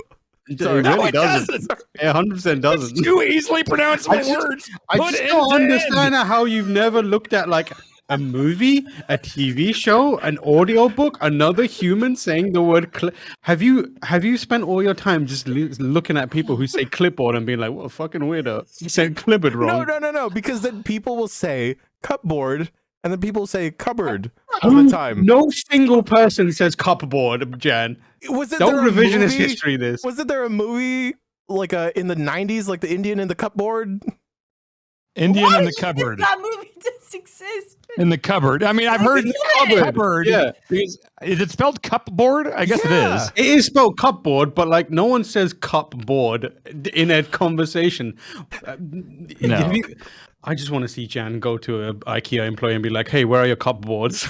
It No, really it doesn't. doesn't. It 100% doesn't. Too easily pronounceable words. I Put just in don't the understand how you've never looked at like a movie, a TV show, an audiobook, another human saying the word have you spent all your time just looking at people who say clipboard and being like, what a fucking weirdo. You said clipboard wrong. No, because then people will say cupboard and then people say cupboard all the time. No single person says cupboard, Jan. Was it Don't there a revisionist movie? history this. Wasn't there a movie like in the 90s, like the Indian in the cupboard? Indian in the cupboard. That movie does exist. In the cupboard. I mean, I've heard cupboard. Yeah. Is it spelled cupboard? I guess it is. It is spelled cupboard, but like no one says cupboard in a conversation. No. I just want to see Jan go to an IKEA employee and be like, "Hey, where are your cupboards?"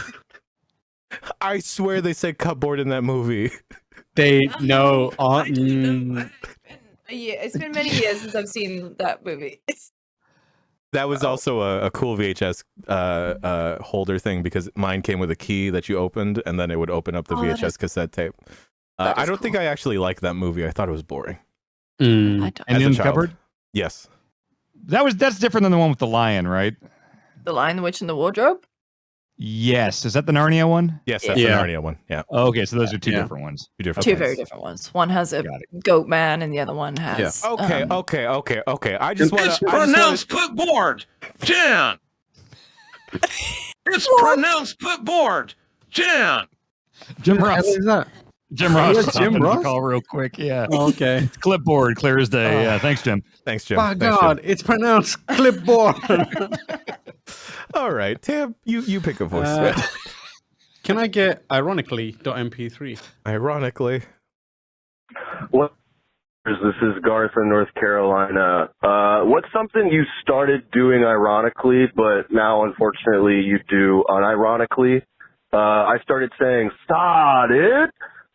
I swear they said cupboard in that movie. They know. Yeah, it's been many years since I've seen that movie. That was also a cool VHS holder thing because mine came with a key that you opened and then it would open up the VHS cassette tape. I don't think I actually liked that movie. I thought it was boring. And in the cupboard? Yes. That's different than the one with the lion, right? The Lion, the Witch, and the Wardrobe? Yes. Is that the Narnia one? Yes, that's the Narnia one. Yeah. Okay, so those are two different ones. Two very different ones. One has a goat man, and the other one has. Okay. I just want to pronounce clipboard, Jan. It's pronounced clipboard, Jan. Jim Ross. What is that? Jim Ross. Yes, Jim Ross. Call real quick. Yeah. Oh, okay. It's clipboard, clear as day. Yeah. Thanks, Jim. Thanks, Jim. My Thanks, God, Jim. it's pronounced clipboard. All right, Tam, you pick a voice. Can I get ironically.mp3? Ironically. What? This is Garth in North Carolina. What's something you started doing ironically, but now unfortunately you do unironically? I started saying "stop it"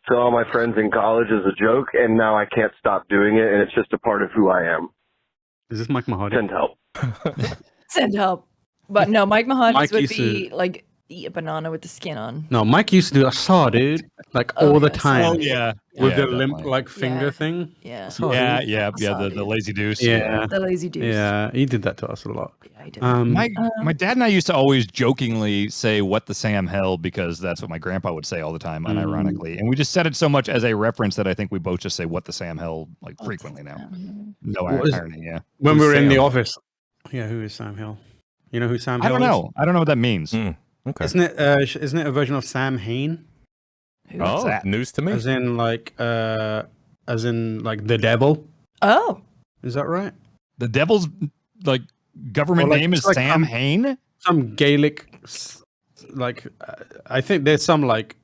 to all my friends in college as a joke, and now I can't stop doing it, and it's just a part of who I am. Is this Mike Mahoney? Send help. Send help. But no, Mike Mahoney Mike would used be to- like eat a banana with the skin on. No, Mike used to do. I saw, dude, like all the yes. time. Oh, yeah. With Yeah, the limp definitely. like finger thing. Yeah. Yeah, the lazy deuce. Yeah. The lazy deuce. Yeah, he did that to us a lot. Yeah, he did. My dad and I used to always jokingly say "what the Sam hell" because that's what my grandpa would say all the time, unironically, and we just said it so much as a reference that I think we both just say "what the Sam hell" like frequently now. No What is- irony. Yeah. When Who's we were in the Sam? office. Yeah, who is Sam Hill? You know who Sam I Hill don't is? know. I don't know what that means. Okay. Isn't it a version of Sam Hain? What's Oh, that? news to me. As in like the devil? Oh. Is that right? The devil's like government Or, like, name is it's like, Sam Hain. Some Gaelic I think there's some like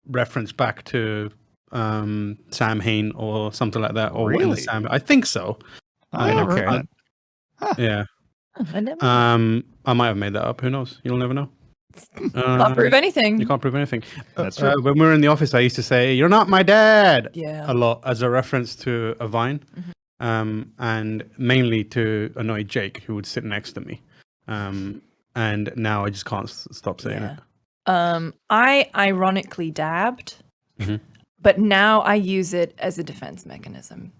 reference back to Sam Hain or something like that, or Really? I think so. I never okay. heard that. Yeah. I never I might have made that up. Who knows? You'll never know. can't prove anything. You can't prove anything. That's true. When we were in the office, I used to say, "You're not my dad," Yeah. a lot as a reference to a vine, and mainly to annoy Jake, who would sit next to me. And now I just can't stop saying it. I ironically dabbed, but now I use it as a defense mechanism.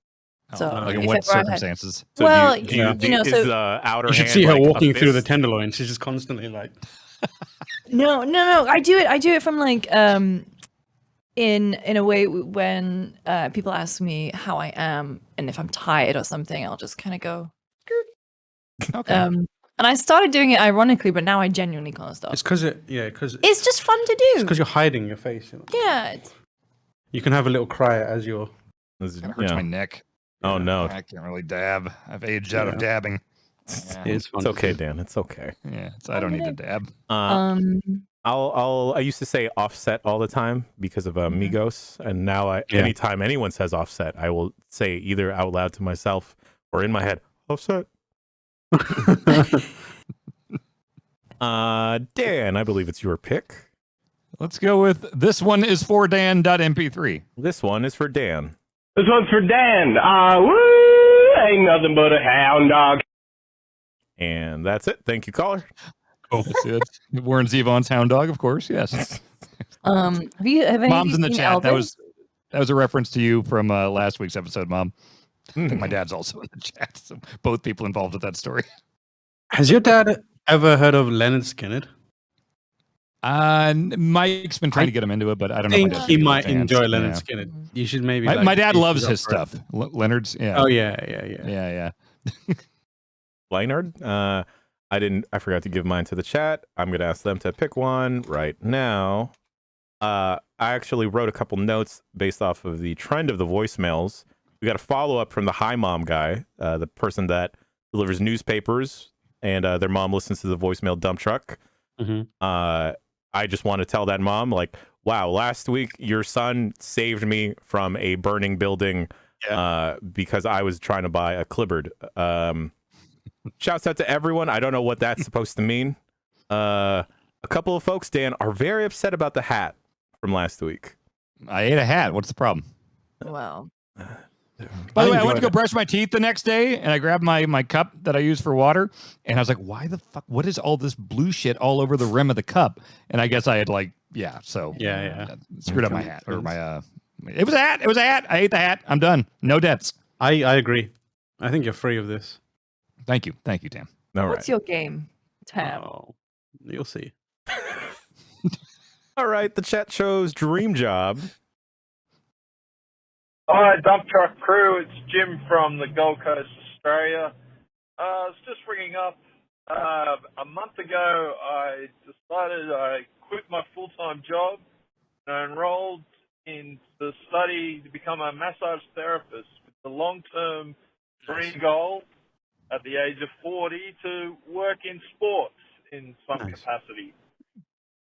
So like in if what ever I had- circumstances? So well, do you, you know, is so the outer You should hand see her like a walking through the fist? tenderloin. She's just constantly like, no. I do it from like in a way when people ask me how I am and if I'm tired or something, I'll just kind of go. Okay. And I started doing it ironically, but now I genuinely can't stop. it's because because It's just fun to do. you're hiding your face. You know? Yeah. You can have a little cry as you're. This is- It hurts yeah. my neck. Oh no, I can't really dab. I've aged out of dabbing. Yeah, It's fun. it's okay, Dan. It's okay. yeah, so I don't need to dab. I used to say offset all the time because of Migos, and now anytime anyone says offset, I will say either out loud to myself or in my head, offset. Dan, I believe it's your pick. Let's go with this one is for Dan.mp3. This one is for Dan. This one's for Dan. Woo! Ain't nothing but a hound dog. And that's it. Thank you, caller. Oh, that's it. Warren Zevon's hound dog, of course. Yes. Have any of Mom's you in the seen chat. Elvis? That was a reference to you from last week's episode, Mom. I think my dad's also in the chat. So both people involved with that story. Has your dad ever heard of Leonard Skinner? Mike's been trying to get him into it, but I don't know. I if think my dad's he gonna might give it a chance. enjoy Leonard Yeah. Skinner. You should maybe. My dad teach loves him his up for it. stuff. Leonard's. Yeah. Oh yeah. Yeah. Leonard, I forgot to give mine to the chat. I'm gonna ask them to pick one right now. I actually wrote a couple notes based off of the trend of the voicemails. We got a follow up from the Hi Mom guy, the person that delivers newspapers, and their mom listens to the voicemail dump truck. Mm-hmm. I just want to tell that mom, like, wow, last week your son saved me from a burning building because I was trying to buy a clibbard. Shouts out to everyone. I don't know what that's supposed to mean. A couple of folks, Dan, are very upset about the hat from last week. I ate a hat. What's the problem? Well, By the way, I went to go brush my teeth the next day, and I grabbed my cup that I use for water, and I was like, why the fuck? What is all this blue shit all over the rim of the cup? And I guess I had screwed up my hat. Or my It was a hat. It was a hat. I ate the hat. I'm done. No debts. I agree. I think you're free of this. Thank you. Thank you, Tam. what's your game, Tam? Oh, you'll see. All right, the chat shows Dream Job. Hi, Dump Truck Crew. It's Jim from the Gold Coast, Australia. I was just ringing up. A month ago, I decided I quit my full-time job and enrolled in the study to become a massage therapist with the long-term dream goal at the age of 40 to work in sports in some capacity.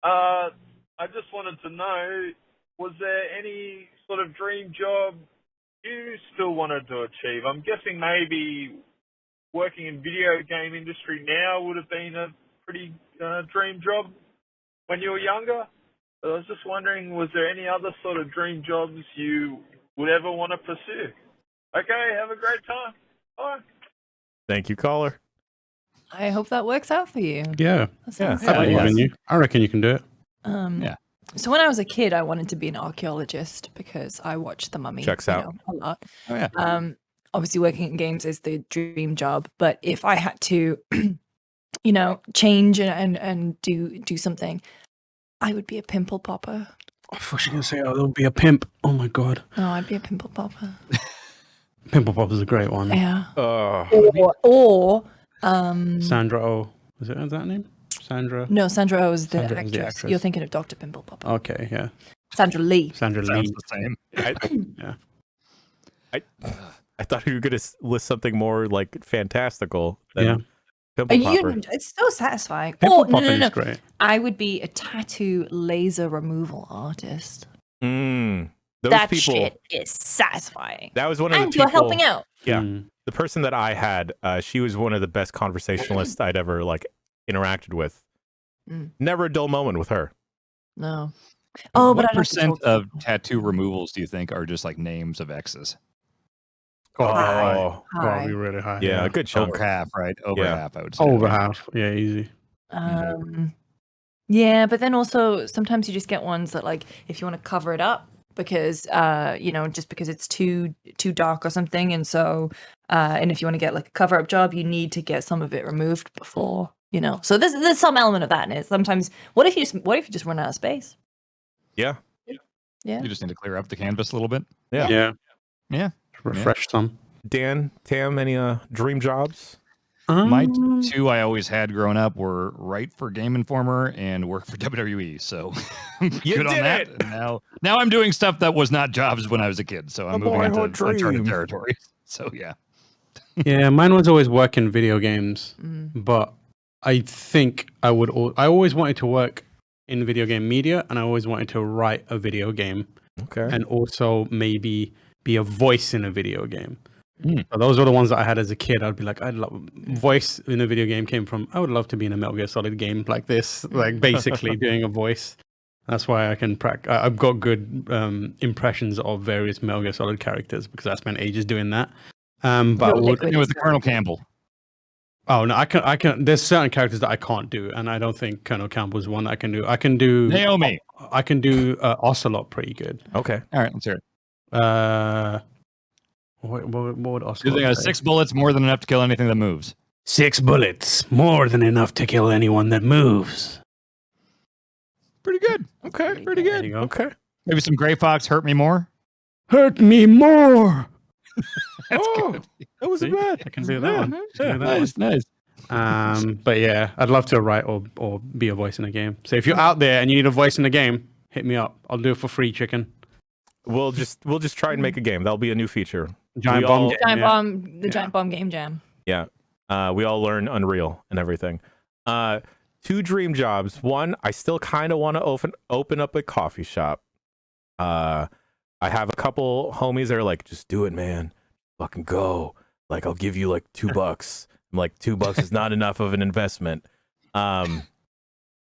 I just wanted to know, was there any sort of dream job you still wanted to achieve? I'm guessing maybe working in video game industry now would have been a pretty dream job when you were younger. But I was just wondering, was there any other sort of dream jobs you would ever want to pursue? Okay, have a great time. Bye. Thank you, caller. I hope that works out for you. Yeah. That sounds I believe good. in you. I reckon you can do it. So when I was a kid, I wanted to be an archaeologist because I watched The Mummy. Checks out. A lot. Oh, yeah. Obviously, working in games is the dream job. But if I had to, change and do something, I would be a pimple popper. I thought you were going to say, there'll be a pimp. Oh, my God. No, I'd be a pimple popper. Pimple Popper's a great one. Yeah. Oh. Sandra Oh. Is that her name? Sandra? No, Sandra Oh is the Sandra is actress. the actress. You're thinking of Dr. Pimple Popper. Okay, yeah. Sandra Lee. Sandra Sounds Lee. the same. Yeah. I thought you were going to list something more like fantastical than Pimple And Popper. it's so satisfying. Pimple No. popping is great. I would be a tattoo laser removal artist. Those That people, shit is satisfying. that was one of the And people. you're helping out. Yeah. Mm. The person that I had, she was one of the best conversationalists I'd ever interacted with. Mm. Never a dull moment with her. No. Oh, what but I percent of tattoo removals do you think are just like names of exes? Oh, Probably really high. yeah, a good chunk. Over half, right? Over Yeah. half, I would say. Over half. Yeah, easy. Yeah, but then also sometimes you just get ones that like if you want to cover it up because just because it's too dark or something, and so and if you want to get like a cover up job, you need to get some of it removed before So there's some element of that in it. Sometimes what if you just run out of space? Yeah. Yeah. You just need to clear up the canvas a little bit. Yeah. Yeah. Refresh some. Dan, Tam, any dream jobs? My two I always had growing up were write for Game Informer and work for WWE. So You good on did that. it! And now I'm doing stuff that was not jobs when I was a kid. So I'm moving into boyhood uncharted dream. territory. So yeah. Yeah, mine was always work in video games, but I think I always wanted to work in video game media, and I always wanted to write a video game, and also maybe be a voice in a video game. So those were the ones that I had as a kid. I'd be like, voice in a video game came from, I would love to be in a Metal Gear Solid game like this, like basically doing a voice. That's why I can I've got good impressions of various Metal Gear Solid characters because I spent ages doing that. But it was the Colonel Campbell. Oh no, I can. There's certain characters that I can't do, and I don't think Colonel Campbell's one that I can do. I can do Naomi. I can do Ocelot pretty good. Okay. All right, let's hear it. What would You Ocelot think say? 6 bullets more than enough to kill anything that moves? 6 bullets, more than enough to kill anyone that moves. Pretty good. Okay. Pretty There good. you go. Okay. Maybe some Gray Fox Hurt Me More. Hurt me more. Oh, that was See? bad. I can do that one. Yeah. Do that Nice. one. But yeah, I'd love to write or be a voice in a game. So if you're out there and you need a voice in a game, hit me up. I'll do it for free, chicken. We'll just try and make a game. That'll be a new feature. Giant bomb. The Giant Bomb Game Jam. Yeah. We all learn Unreal and everything. 2 dream jobs. One, I still kind of want to open up a coffee shop. I have a couple homies that are like, just do it, man. Fucking go. Like, I'll give you like $2. I'm like, $2 is not enough of an investment. And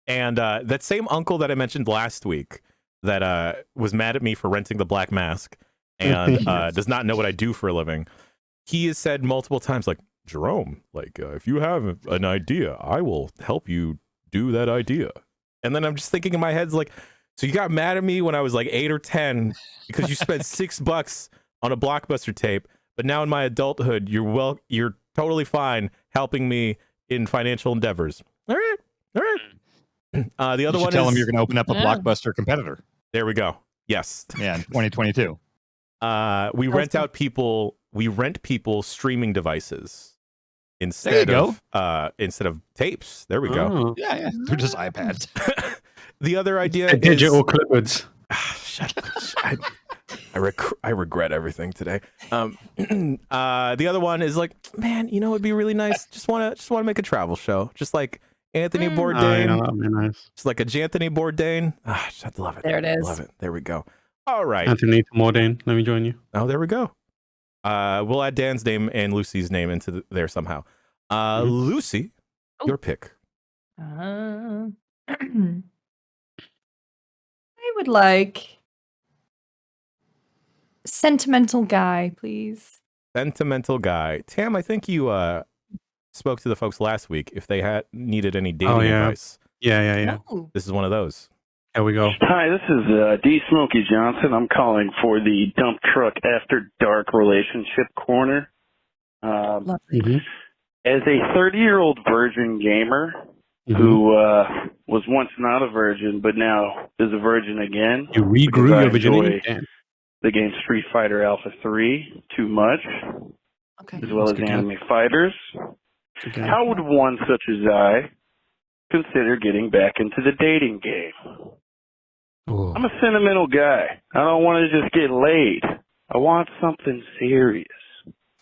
that same uncle that I mentioned last week that was mad at me for renting the Black Mask and does not know what I do for a living. He has said multiple times, like, Jerome, like, if you have an idea, I will help you do that idea. And then I'm just thinking in my head, like, so you got mad at me when I was like 8 or 10 because you spent $6 on a Blockbuster tape, but now in my adulthood, you're totally fine helping me in financial endeavors. All right. The other one tell is him you're going to open up a Blockbuster competitor. There we go. Yes. Yeah, in 2022. We rent people streaming devices instead There you of tapes. There we go. Oh. Yeah. They're just iPads. The other idea is Digital clipboards. Shut up. I regret everything today. The other one is like, man, you know, it'd be really nice. Just want to make a travel show, just like Anthony Bourdain. Oh, that'd be nice. Just like a Janthony Bourdain. I'd love it. There it is. Love it. There we go. All right. Anthony Bourdain, let me join you. Oh, there we go. We'll add Dan's name and Lucy's name into there somehow. Lucy, your pick. I would like sentimental guy, please. Sentimental guy. Tam, I think you spoke to the folks last week if they had needed any dating advice. Yeah. Oh. This is one of those. Here we go. Hi, this is D. Smokey Johnson. I'm calling for the Dump Truck After Dark Relationship Corner. As a 30-year-old virgin gamer who was once not a virgin but now is a virgin again. You regrew your virginity? The game Street Fighter Alpha 3 too much, as well as Anime Fighters. How would one such as I consider getting back into the dating game? I'm a sentimental guy. I don't want to just get laid. I want something serious.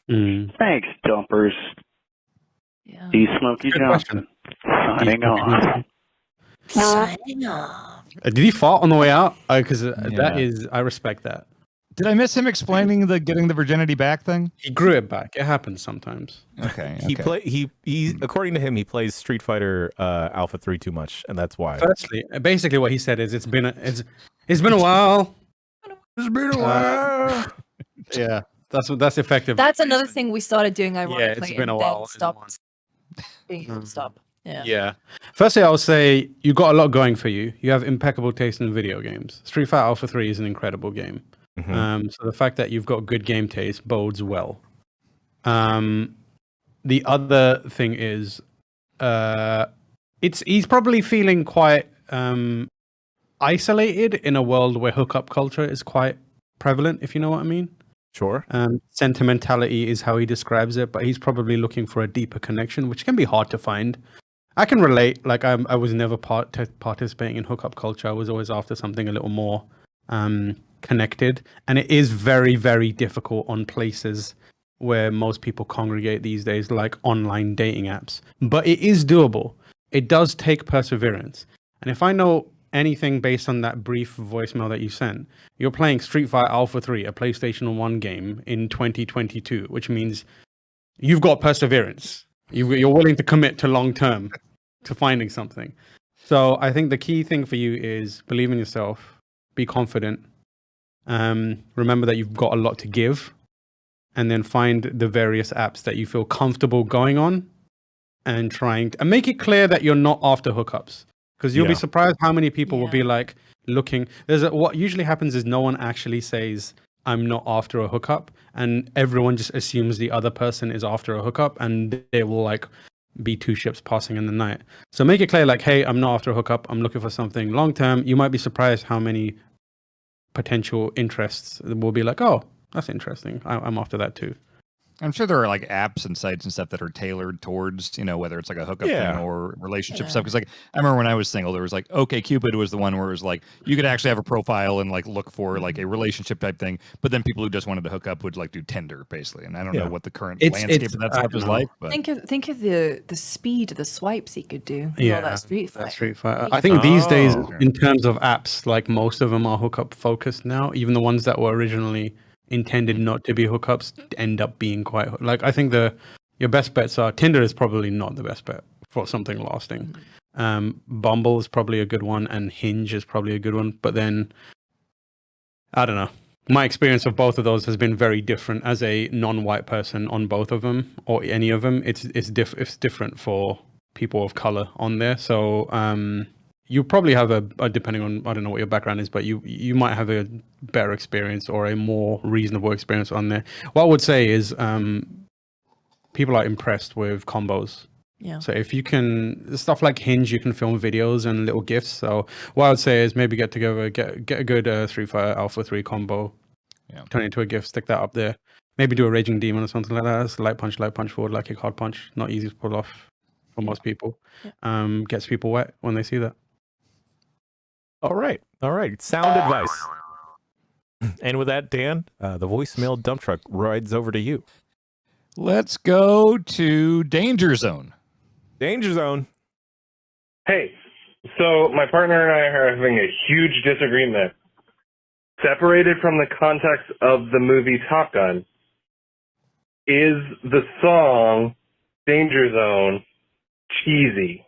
Thanks, dumpers. D. Smokey Johnson. Signing off. Signing off. Did he fart on the way out? Because that is, I respect that. Did I miss him explaining the getting the virginity back thing? He grew it back. It happens sometimes. Okay. He according to him, he plays Street Fighter Alpha 3 too much, and that's why. Firstly, basically what he said is it's been a while. It's been a while. Yeah, that's effective. That's another thing we started doing ironically. Yeah, it's been a while. And stopped being able to stop. Yeah. Firstly, I'll say you got a lot going for you. You have impeccable taste in video games. Street Fighter Alpha 3 is an incredible game. So the fact that you've got good game taste bodes well. The other thing is, he's probably feeling quite isolated in a world where hookup culture is quite prevalent, if you know what I mean. Sure. Sentimentality is how he describes it, but he's probably looking for a deeper connection, which can be hard to find. I can relate. Like I was never participating in hookup culture. I was always after something a little more connected, and it is very, very difficult on places where most people congregate these days, like online dating apps. But it is doable. It does take perseverance. And if I know anything based on that brief voicemail that you sent, you're playing Street Fighter Alpha 3, a PlayStation 1 game in 2022, which means you've got perseverance. You're willing to commit to long term to finding something. So I think the key thing for you is believe in yourself, be confident, remember that you've got a lot to give, and then find the various apps that you feel comfortable going on and and make it clear that you're not after hookups, because you'll be surprised how many people will be like looking. What usually happens is no one actually says I'm not after a hookup, and everyone just assumes the other person is after a hookup, and they will like be two ships passing in the night. So make it clear, like, hey, I'm not after a hookup. I'm looking for something long term. You might be surprised how many potential interests will be like, oh, that's interesting. I'm after that too. I'm sure there are like apps and sites and stuff that are tailored towards, whether it's like a hookup thing or relationship stuff. Because like I remember when I was single, there was like OkCupid was the one where it was like you could actually have a profile and like look for like a relationship type thing. But then people who just wanted to hook up would like do Tinder basically. And I don't know what the current landscape of that stuff is like. But Think of the speed of the swipes he could do. Yeah, all that Street Fighter. Street Fighter. I think these days, in terms of apps, like most of them are hookup focused now. Even the ones that were originally intended not to be hookups end up being quite like. I think your best bets are Tinder is probably not the best bet for something lasting. Bumble is probably a good one, and Hinge is probably a good one. But then I don't know. My experience of both of those has been very different as a non-white person on both of them or any of them. It's different for people of color on there. So you probably have a depending on, I don't know what your background is, but you might have a better experience or a more reasonable experience on there. What I would say is people are impressed with combos. Yeah. So if you can, stuff like Hinge, you can film videos and little GIFs. So what I would say is maybe get together, get a good Street Fighter Alpha 3 combo, turn it into a GIF, stick that up there. Maybe do a Raging Demon or something like that. It's light punch forward, light kick, hard punch. Not easy to pull off for most people. Gets people wet when they see that. All right. Sound advice. And with that, Dan, the voicemail dump truck rides over to you. Let's go to Danger Zone. Danger Zone. Hey, so my partner and I are having a huge disagreement. Separated from the context of the movie Top Gun, is the song Danger Zone cheesy?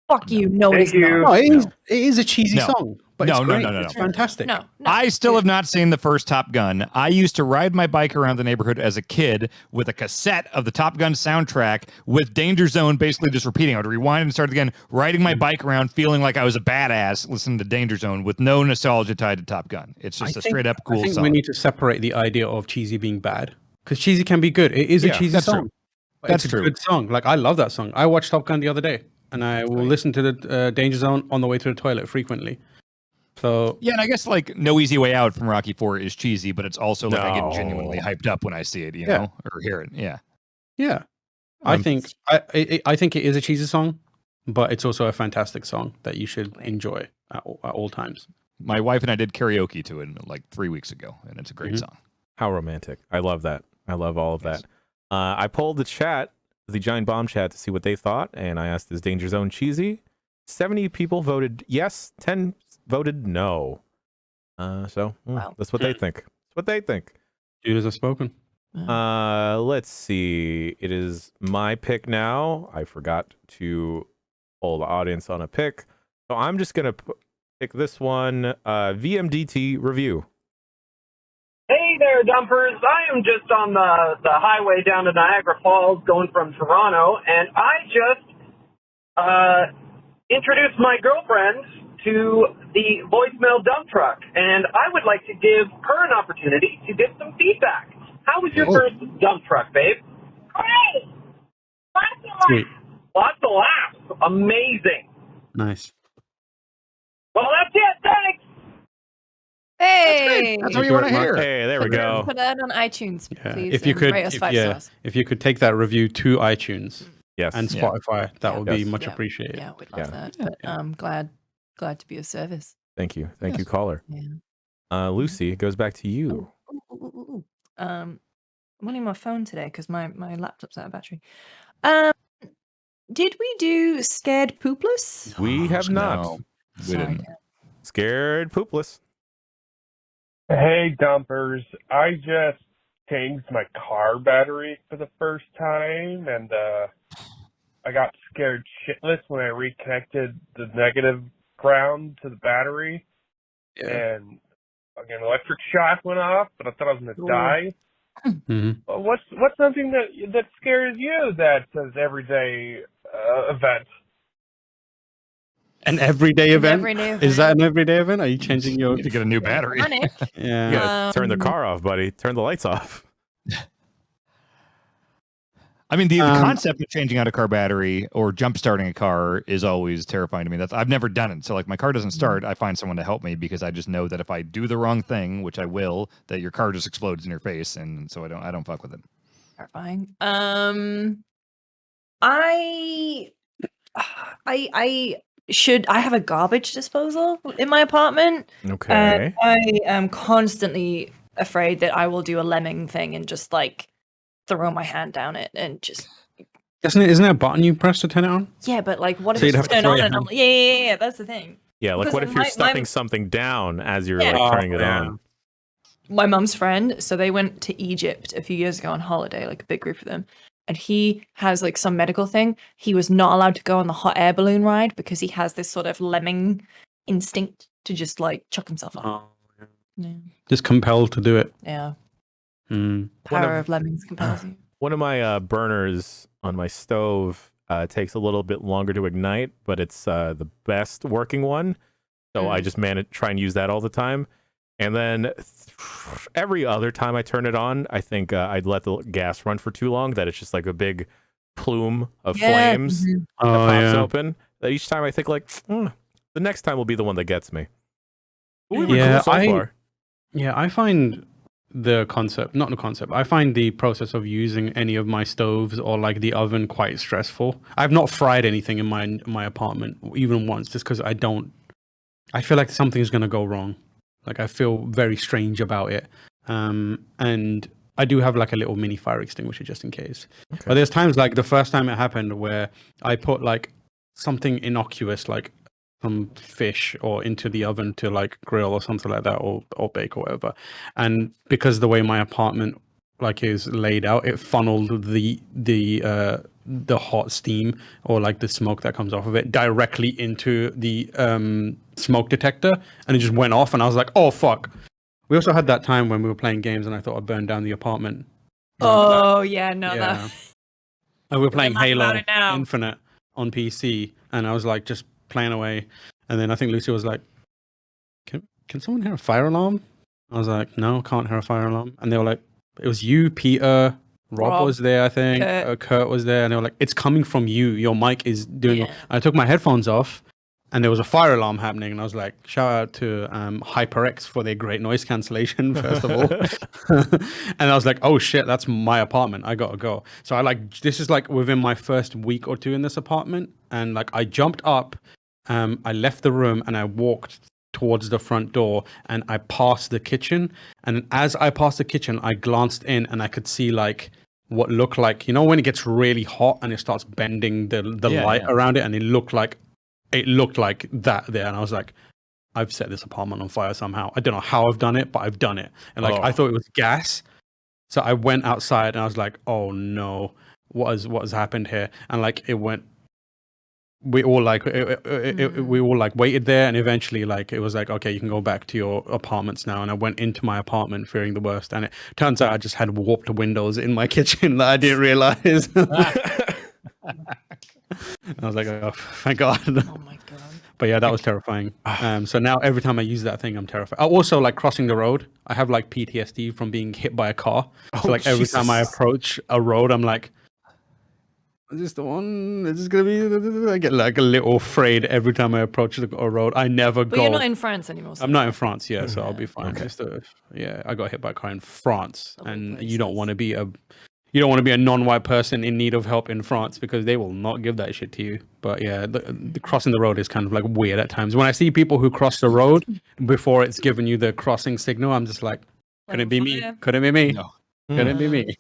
Fuck you. No, Thank it's you. not. It is a cheesy No. song, but No, it's no, great. no, no, It's no. fantastic. No. I still have not seen the first Top Gun. I used to ride my bike around the neighborhood as a kid with a cassette of the Top Gun soundtrack with Danger Zone basically just repeating. I would rewind and start again, riding my bike around, feeling like I was a badass listening to Danger Zone with no nostalgia tied to Top Gun. It's just straight up cool I think song. we need to separate the idea of cheesy being bad, because cheesy can be good. It is a cheesy that's song. true. But That's it's a true. good song. Like, I love that song. I watched Top Gun the other day, and I will listen to the Danger Zone on the way to the toilet frequently. So yeah, and I guess like No Easy Way Out from Rocky IV is cheesy, but it's also like I No. get genuinely hyped up when I see it, you know, or hear it. Yeah. yeah, I think I think it is a cheesy song, but it's also a fantastic song that you should enjoy at all times. My wife and I did karaoke to it like 3 weeks ago, and it's a great song. How romantic. I love that. I love all of that. I polled the chat, the Giant Bomb chat, to see what they thought, and I asked, is Danger Zone cheesy? 70 people voted yes, 10 voted no. That's what they think. That's what they think. Judas have spoken. Let's see. It is my pick now. I forgot to poll the audience on a pick. So I'm just going to pick this one. VMDT review. Hey there, dumpers. I am just on the highway down to Niagara Falls going from Toronto, and I just introduced my girlfriend to the voicemail dump truck, and I would like to give her an opportunity to give some feedback. How was your first dump truck, babe? Great! Sweet. Lots of laughs. Amazing. Nice. Well, that's it. Thanks! Hey! That's what you want to hear. Hey, there we go. Put that on iTunes, please. If you and could, rate us 5 stars. if you could take that review to iTunes, and Yeah. Spotify, that would be Yes. much appreciated. Yeah, we'd love that. But glad to be of service. Thank you. Thank you, caller. Yeah. Lucy, it goes back to you. I'm on my phone today because my laptop's out of battery. Did we do Scared Poopless? We have not. No, we Sorry, didn't. Scared Poopless. Hey, dumpers. I just changed my car battery for the first time, and I got scared shitless when I reconnected the negative ground to the battery. And an electric shock went off, but I thought I was going to die. Mm-hmm. What's something that scares you that's an everyday event? An everyday event? everyday Is that an everyday event? Are you changing your... You need to get a new battery. Panic. Yeah. You gotta turn the car off, buddy. Turn the lights off. I mean, the concept of changing out a car battery or jump starting a car is always terrifying to me. I've never done it. So like my car doesn't start, I find someone to help me because I just know that if I do the wrong thing, which I will, that your car just explodes in your face, and so I don't fuck with it. Terrifying. I have a garbage disposal in my apartment. Okay. I am constantly afraid that I will do a lemming thing and just like throw my hand down it and just. Isn't there a button you press to turn it on? Yeah, but like, what if So you'd it's have to turn throw on your and I'm hand. like, yeah, that's the thing. Yeah, like Because what if you're stuffing something down as you're Yeah. like turning it yeah. on? My mum's friend, so they went to Egypt a few years ago on holiday, like a big group of them, and he has like some medical thing. He was not allowed to go on the hot air balloon ride because he has this sort of lemming instinct to just like chuck himself off. Oh, Yeah. Just compelled to do it. Yeah. Mm. Power of lemmings compels you. One of my burners on my stove takes a little bit longer to ignite, but it's the best working one. So I just try and use that all the time. And then every other time I turn it on, I think I'd let the gas run for too long, that it's just like a big plume of flames that pops open. That each time I think like, the next time will be the one that gets me. But we've been cool so far. Yeah, I find I find the process of using any of my stoves or like the oven quite stressful. I've not fried anything in my apartment even once, just because I feel like something's gonna go wrong. Like I feel very strange about it. And I do have like a little mini fire extinguisher just in case. Okay. But there's times like the first time it happened where I put like something innocuous, like some fish or into the oven to like grill or something like that, or bake or whatever. And because the way my apartment like is laid out, it funneled the hot steam or like the smoke that comes off of it directly into the smoke detector, and it just went off, and I was like, oh fuck. We also had that time when we were playing games and I thought I'd burn down the apartment. Oh yeah, no, And we were playing laugh Halo about it now. Infinite on PC, and I was like just playing away, and then I think Lucy was like, can someone hear a fire alarm? I was like, no, can't hear a fire alarm. And they were like, it was you, Peter, Rob was there, I think, Kurt was there, and they were like, it's coming from you, your mic is doing I took my headphones off, and there was a fire alarm happening, and I was like, shout out to HyperX for their great noise cancellation, first of all. And I was like, oh shit, that's my apartment, I gotta go. So this is like within my first week or two in this apartment, and like I jumped up, I left the room, and I walked towards the front door, and I passed the kitchen, and as I passed the kitchen, I glanced in, and I could see like what looked like, you know, when it gets really hot and it starts bending the light around it, and it looked like that there, and I was like, I've set this apartment on fire somehow. I don't know how I've done it, but I've done it. And like I thought it was gas, so I went outside and I was like, oh no, what has happened here? And like we all waited there, and eventually like it was like, okay, you can go back to your apartments now. And I went into my apartment fearing the worst, and it turns out I just had warped windows in my kitchen that I didn't realize. I was like, oh, thank God. Oh my God. But yeah, that was terrifying. So now every time I use that thing, I'm terrified. Also, like crossing the road, I have like PTSD from being hit by a car. So like every time I approach a road, I'm like, is this the one? Is this gonna be? I get like a little afraid every time I approach a road. I never go. But you're not in France anymore. I'm not in France, so I'll be fine. Okay. I got hit by a car in France, and you don't want to be a non-white person in need of help in France, because they will not give that shit to you. But yeah, the crossing the road is kind of like weird at times. When I see people who cross the road before it's given you the crossing signal, I'm just like, could it be me? Could it be me? No. Could it be me?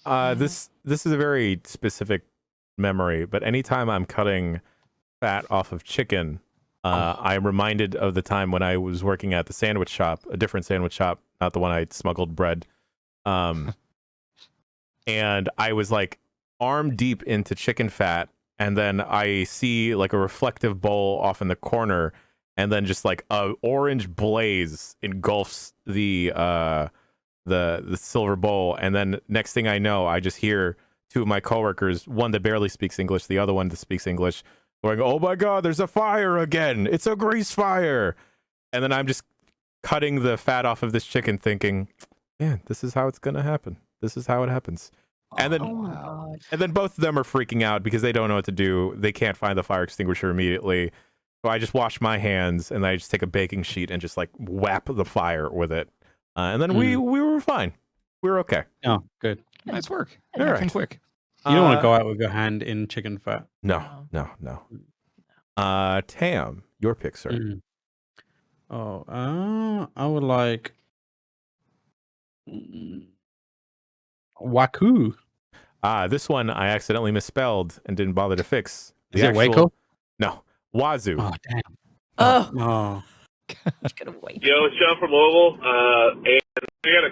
This is a very specific memory, but anytime I'm cutting fat off of chicken, I'm reminded of the time when I was working at the sandwich shop, a different sandwich shop, not the one I smuggled bread. And I was like arm deep into chicken fat, and then I see like a reflective bowl off in the corner, and then just like a orange blaze engulfs the silver bowl, and then next thing I know, I just hear two of my coworkers, one that barely speaks English, the other one that speaks English, going, "Oh my God, there's a fire again! It's a grease fire!" And then I'm just cutting the fat off of this chicken, thinking, "Man, this is how it's gonna happen. This is how it happens." And then, Oh my god. and then both of them are freaking out because they don't know what to do. They can't find the fire extinguisher immediately. So I just wash my hands and I just take a baking sheet and just like whap the fire with it. And then we were fine. We were okay. Oh, good. Nice work. All right. Quick. You don't want to go out with your hand in chicken fat. No. Tam, your pick, sir. I would like Waku. This one I accidentally misspelled and didn't bother to fix. Is it Waco? No, Wazoo. Oh, damn. Oh. Yo, it's John from Louisville, and I got a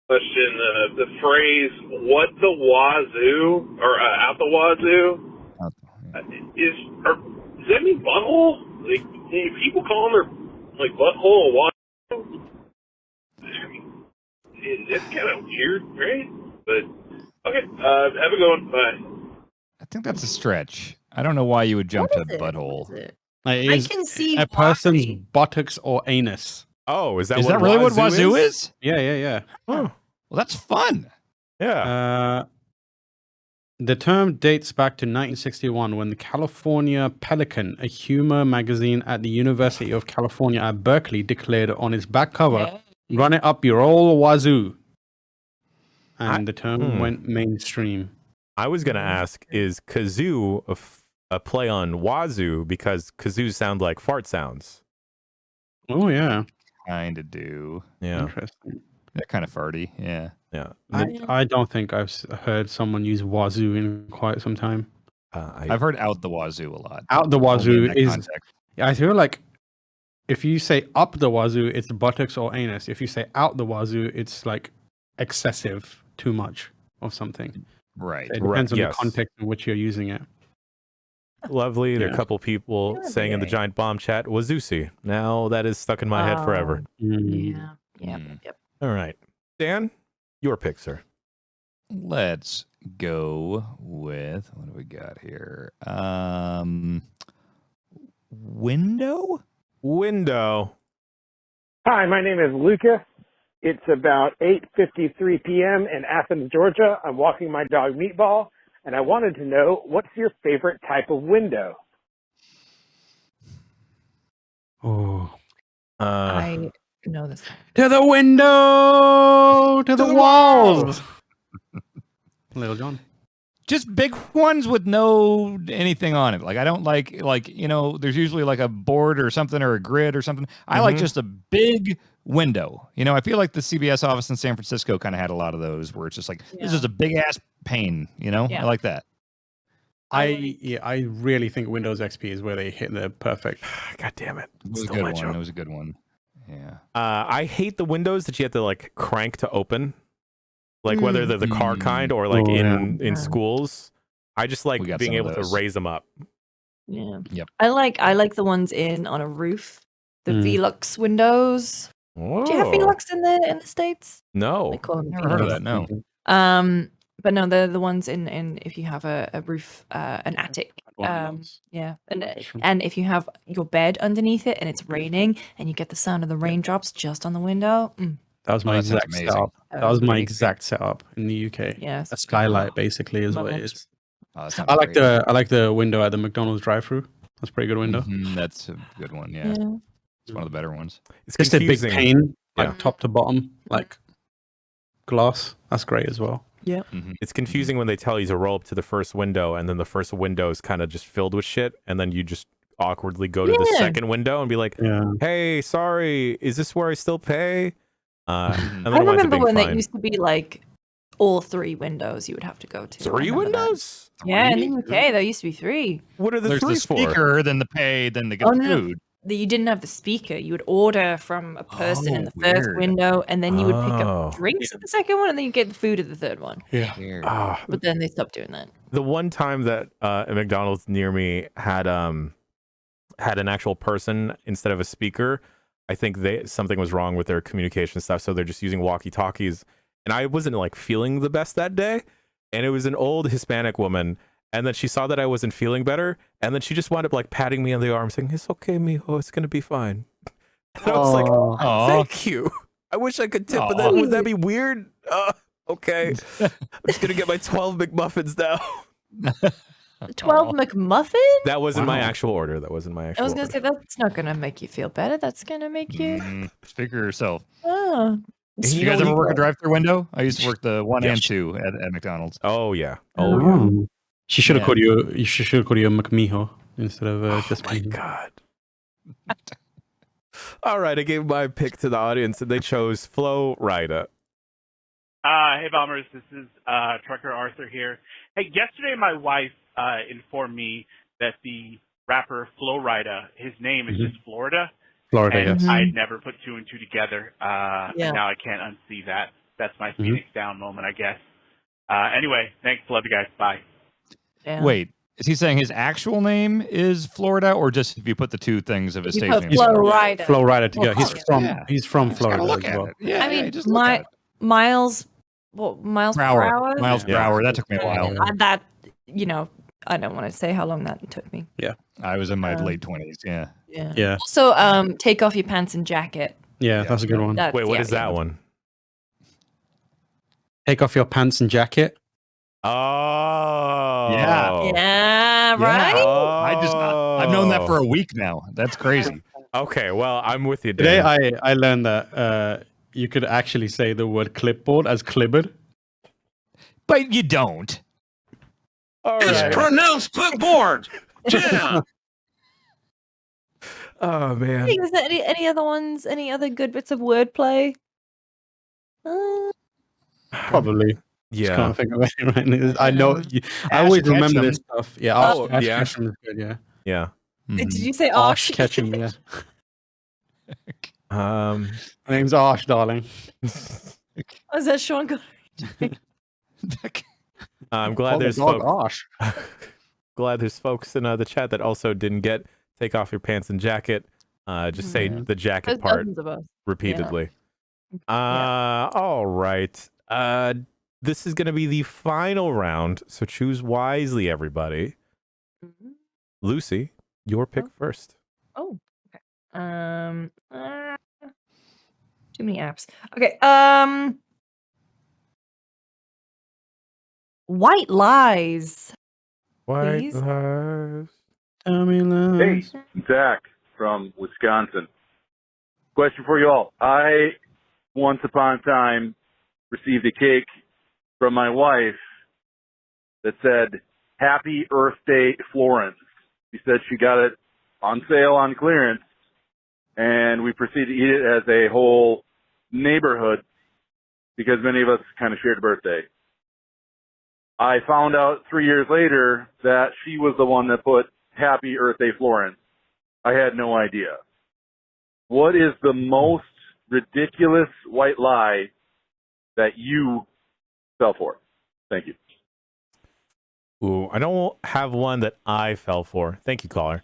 question. The phrase "what the wazoo" or "out the wazoo" does that mean butthole? Like, people call their like butthole a wazoo? I mean, it's kind of weird, right? But okay, have a good one. Bye. I think that's a stretch. I don't know why you would jump to butthole. Like, I can see a person's buttocks or anus. Oh, is that really what wazoo is? Yeah. Oh, well, that's fun. Yeah. The term dates back to 1961 when the California Pelican, a humor magazine at the University of California at Berkeley, declared on its back cover, "Run it up your old wazoo." And the term went mainstream. I was going to ask, is kazoo a play on wazoo because kazoos sound like fart sounds? Oh, yeah. Kind of do. Yeah. Interesting. They're kind of farty. Yeah. I don't think I've heard someone use wazoo in quite some time. I've heard out the wazoo a lot. Out the Only wazoo in that is. context. I feel like if you say up the wazoo, it's buttocks or anus. If you say out the wazoo, it's like excessive, too much of something. Right. It depends on the context in which you're using it. Lovely. There are a couple people saying in the giant bomb chat, Wazoosi. Now that is stuck in my head forever. Yeah. Yep. All right. Dan, your pick, sir. Let's go with what do we got here? Window. Hi, my name is Luca. It's about 8:53 p.m. in Athens, Georgia. I'm walking my dog Meatball, and I wanted to know, what's your favorite type of window? Oh. I know this. To the window! To the walls! Little John. Just big ones with no anything on it. Like I don't like there's usually like a board or something or a grid or something. I like just a big window. I feel like the CBS office in San Francisco kind of had a lot of those where it's just like this is a big ass pane. I like that. I really think Windows XP is where they hit the perfect. God damn it! It was a good one. It was a good one. Yeah. I hate the windows that you have to like crank to open. Like whether they're the car kind or like in schools, I just like being able to raise them up. Yeah. Yep. I like the ones on a roof, the Velux windows. Whoa. Do you have Velux in the States? No. I call them Never heard of that. No. But no, they're the ones in if you have a roof, an attic. Yeah, and if you have your bed underneath it and it's raining and you get the sound of the raindrops just on the window. That was my exact setup. That was my exact setup in the UK. Yes. A skylight basically is what it is. Oh, I like the window at the McDonald's drive-through. That's a pretty good window. That's a good one. Yeah. It's one of the better ones. It's just a big confusing. pane, like top to bottom, like glass. That's great as well. Yeah. It's confusing when they tell you to roll up to the first window and then the first window is kind of just filled with shit and then you just awkwardly go to the second window and be like, hey, sorry, is this where I still pay? And then I remember when it used to be like all three windows you would have to go to. Three windows? Yeah, in the UK there used to be three. What are the There's three the speaker, for? then the pay, then the good food. You didn't have the speaker. You would order from a person in the first window, and then you would pick up drinks at the second one, and then you get the food at the third one. Yeah. But then they stopped doing that. The one time that a McDonald's near me had an actual person instead of a speaker, I think something was wrong with their communication stuff, so they're just using walkie-talkies. And I wasn't like feeling the best that day, and it was an old Hispanic woman. And then she saw that I wasn't feeling better, and then she just wound up like patting me on the arm, saying, "It's okay, mijo, it's gonna be fine." And I was like, "Thank you. I wish I could tip, but then would that be weird?" Okay. I'm just gonna get my 12 McMuffins now. 12 McMuffin? That wasn't my actual order. That wasn't my I actual was gonna order. say that's not gonna make you feel better. That's gonna make you. Figure yourself. Oh. Did you guys ever work a drive-through window? I used to work the 1 and 2 at McDonald's. Oh yeah. She should have Yeah. called you. You should have called you a McMiho instead of just. Oh my god. All right, I gave my pick to the audience, and they chose Flo Rida. Hey, Bombers. This is Trucker Arthur here. Hey, yesterday my wife informed me that the rapper Flo Rida, his name is just Florida. Florida, and yes. I'd never put two and two together. Yeah. And now I can't unsee that. That's my Phoenix down moment, I guess. Anyway, thanks. Love you guys. Bye. Yeah. Wait, is he saying his actual name is Florida, or just if you put the two things of his You stage put name? Flo Rida. Flo Rida together. Well, He's from Florida look as at well. it. Yeah, I mean, just look at it. Miles per hour? Miles per hour. That took me a while. That, I don't want to say how long that took me. Yeah. I was in my late 20s. Yeah. Yeah. Also, take off your pants and jacket. Yeah, that's a good one. That's- Wait, what yeah, is that one? Take off your pants and jacket. Oh. Yeah, right? I've known that for a week now. That's crazy. Okay, well, I'm with you, Today Dan. I learned that you could actually say the word clipboard as clibbard. But you don't. All It's right. pronounced clipboard. Yeah. Oh man. Is there any other ones? Any other good bits of wordplay? Probably. Just Yeah. can't think of any right now. I know. I Ash always remember Ketchum. this stuff. Yeah. Oh, Ash yeah. Ketchum is good. Yeah. Yeah. Did you say Ash Osh? Ketchum. Yeah. My name's Ash, darling. Oh, is that Sean Connery? I'm Call glad the there's dog folks. Ash. Glad there's folks in the chat that also didn't get take off your pants and jacket. Just say the jacket There's part dozens of us. repeatedly. All right. This is going to be the final round, so choose wisely, everybody. Lucy, your pick first. Oh, okay. Too many apps. Okay. White lies. White Please? lies. Hey, Zach from Wisconsin. Question for you all. I, once upon a time, received a cake from my wife that said, Happy Earth Day, Florence. She said she got it on sale on clearance, and we proceeded to eat it as a whole neighborhood because many of us kind of shared a birthday. I found out 3 years later that she was the one that put Happy Earth Day, Florence. I had no idea. What is the most ridiculous white lie that you fell for? Thank you. Ooh, I don't have one that I fell for. Thank you, caller.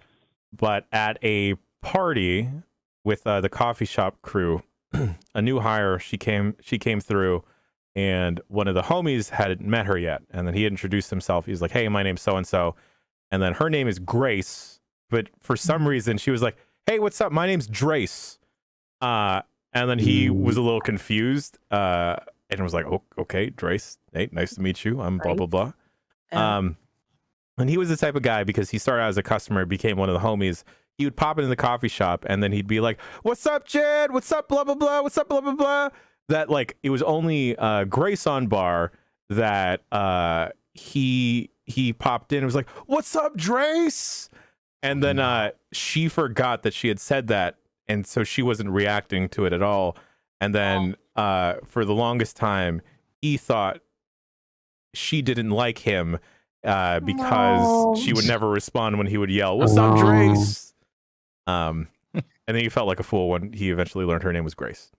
But at a party with the coffee shop crew, a new hire, she came through, and one of the homies hadn't met her yet. And then he introduced himself. He's like, hey, my name's so-and-so. And then her name is Grace. But for some reason, she was like, hey, what's up? My name's Drace. And then he was a little confused and was like, oh, okay, Drace. Hey, nice to meet you. I'm blah, blah, blah. And he was the type of guy, because he started out as a customer, became one of the homies. He would pop into the coffee shop and then he'd be like, what's up, Jed? What's up, blah, blah, blah? What's up, blah, blah, blah? That, like, it was only Grace on bar that he popped in and was like, what's up, Drace? And then she forgot that she had said that, and so she wasn't reacting to it at all. And then for the longest time, he thought she didn't like him because she would never respond when he would yell, what's up, Drace? And then he felt like a fool when he eventually learned her name was Grace.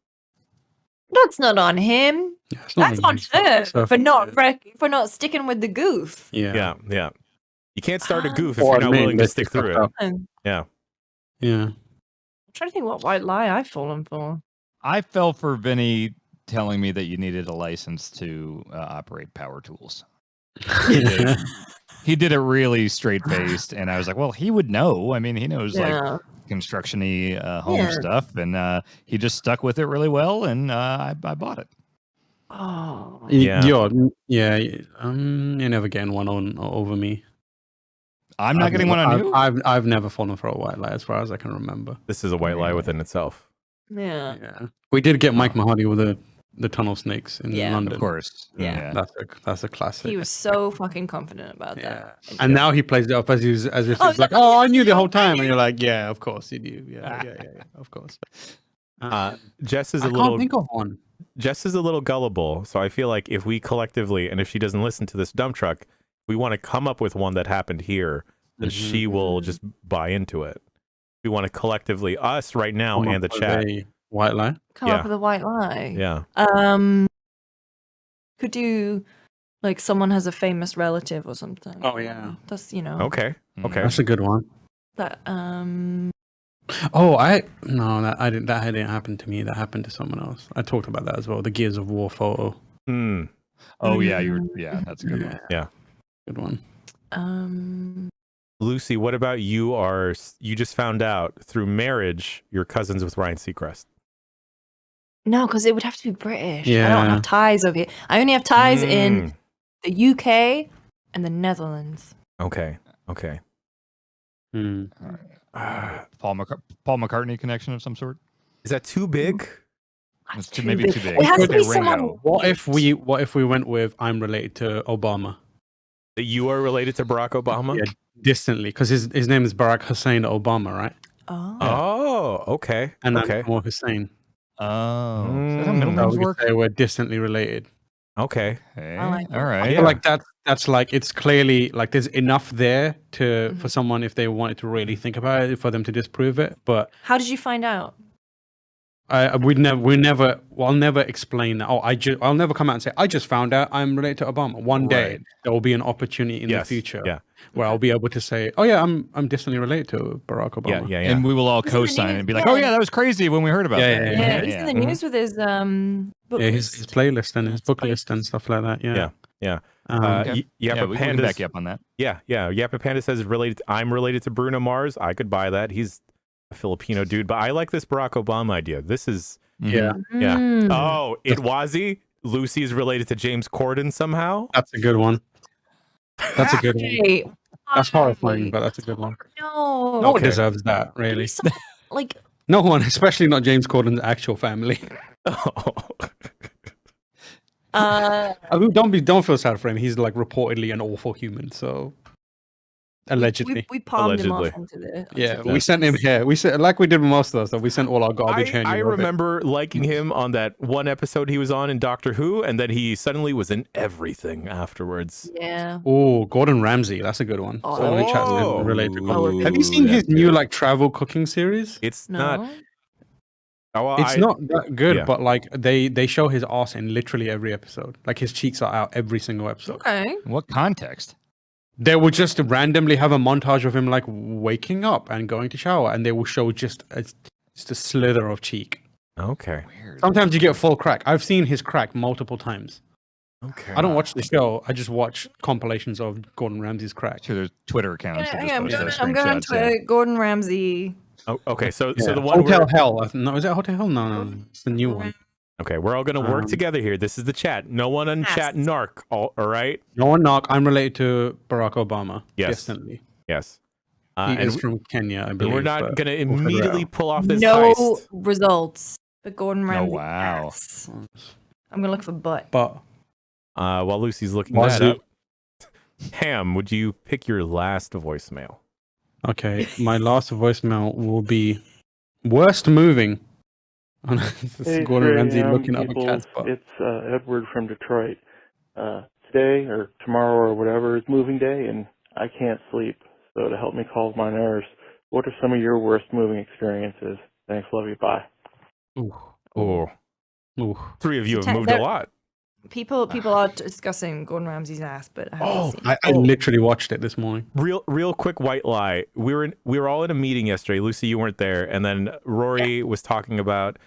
That's not on him. That's on her So- for not sticking with the goof. Yeah. You can't start a goof if Or you're not name willing to that stick you through fucked it. up. Yeah. Yeah. I'm trying to think what white lie I've fallen for. I fell for Vinny telling me that you needed a license to operate power tools. He did it really straight faced, and I was like, well, he would know. I mean, he knows Yeah. like construction-y home Yeah. stuff, and he just stuck with it really well, and I bought it. Oh. Yeah. You're never getting one on over me. I'm not getting one on you. I've never fallen for a white lie as far as I can remember. This is a white lie within itself. Yeah. Yeah, we did get Mike Mahoney with the tunnel snakes in Yeah. London. Of course. Yeah. That's a classic. He was so fucking confident about that. And now he plays it up as if Oh, he's like, "Oh, I knew the whole time," and you're like, "Yeah, of course you knew. Yeah, of course." Jess is I a little. can't think of one. Jess is a little gullible, so I feel like if we collectively, and if she doesn't listen to this dump truck, we want to come up with one that happened here, then she will just buy into it. We want to collectively, us right now and the chat. White lie. Come up with a white lie. Yeah. Could do like someone has a famous relative or something. Oh yeah. That's Okay. Okay. That's a good one. That Oh, that didn't happen to me. That happened to someone else. I talked about that as well. The Gears of War photo. Oh yeah, that's a good one. Yeah. Good one. Lucy, what about you? You just found out through marriage you're cousins with Ryan Seacrest? No, because it would have to be British. I Yeah. don't have ties over here. I only have ties in the UK and the Netherlands. Okay. Paul McCartney connection of some sort. Is that too big? It's maybe too big. It has to be Ringo. someone. What if we went with I'm related to Obama? That you are related to Barack Obama? Yeah, distantly, because his name is Barack Hussein Obama, right? Oh, okay. And I'm okay. more Hussein. Oh, So we could say we're distantly related. Okay. All right. I feel like that's like it's clearly like there's enough there for someone if they wanted to really think about it for them to disprove it. But How did you find out? I'll never explain that. I'll never come out and say I just found out I'm related to Obama. One day there will be an opportunity in the future where I'll be able to say, oh yeah, I'm distantly related to Barack Obama. Yeah. And we will all co-sign it and be like, oh yeah, that was crazy when we heard about that. Yeah, he's in the news with his book his playlist and his book list and stuff like that. Yeah. Okay. Yappa we can Pandas- back you up on that. Yeah. Yappa Panda says I'm related to Bruno Mars. I could buy that. He's a Filipino dude, but I like this Barack Obama idea. This is yeah. Oh, Itwazi. Lucy's related to James Corden somehow. That's a good one. That's a good one. That's horrifying, but that's a good one. No. No one deserves that, really. Like No one, especially not James Corden's actual family. Don't feel sad for him. He's like reportedly an awful human. So allegedly, we palmed him off into the. we sent him here. We sent like we did with most of us. We sent all our garbage here. I remember liking him on that one episode he was on in Doctor Who, and then he suddenly was in everything afterwards. Yeah. Oh, Gordon Ramsay. That's a good one. Oh. So many chats related to Gordon. Have you seen his new like travel cooking series? It's No. not. Oh, well, It's not that good, yeah. but like they show his ass in literally every episode. Like his cheeks are out every single episode. Okay. What context? They will just randomly have a montage of him like waking up and going to shower, and they will show just a slither of cheek. Okay. Sometimes you get full crack. I've seen his crack multiple times. Okay. I don't watch the show. I just watch compilations of Gordon Ramsay's crack. To their Twitter accounts. Yeah, I'm going to Gordon Ramsay. Oh, okay. So the one Hotel Hell. No, is it Hotel Hell? No, it's the new one. Okay, we're all gonna work together here. This is the chat. No one on chat narc. All right. No one knock. I'm related to Barack Obama. Yes. Distantly. Yes. He is from Kenya, I believe. We're not gonna immediately pull off this No heist. results. But Gordon Ramsay. wow. ass. I'm gonna look for butt. But While Lucy's looking Was that it- up, Ham, would you pick your last voicemail? okay, my last voicemail will be worst moving. This is Gordon Ramsay looking up a cat's butt. It's Edward from Detroit. Today or tomorrow or whatever is moving day, and I can't sleep. So to help me calm my nerves, what are some of your worst moving experiences? Thanks, love you, bye. Oh, three of you have So moved a there- lot. People are discussing Gordon Ramsay's ass, but I haven't seen it. I literally watched it this morning. Real quick white lie. We were all in a meeting yesterday. Lucy, you weren't there, and then Rory was talking about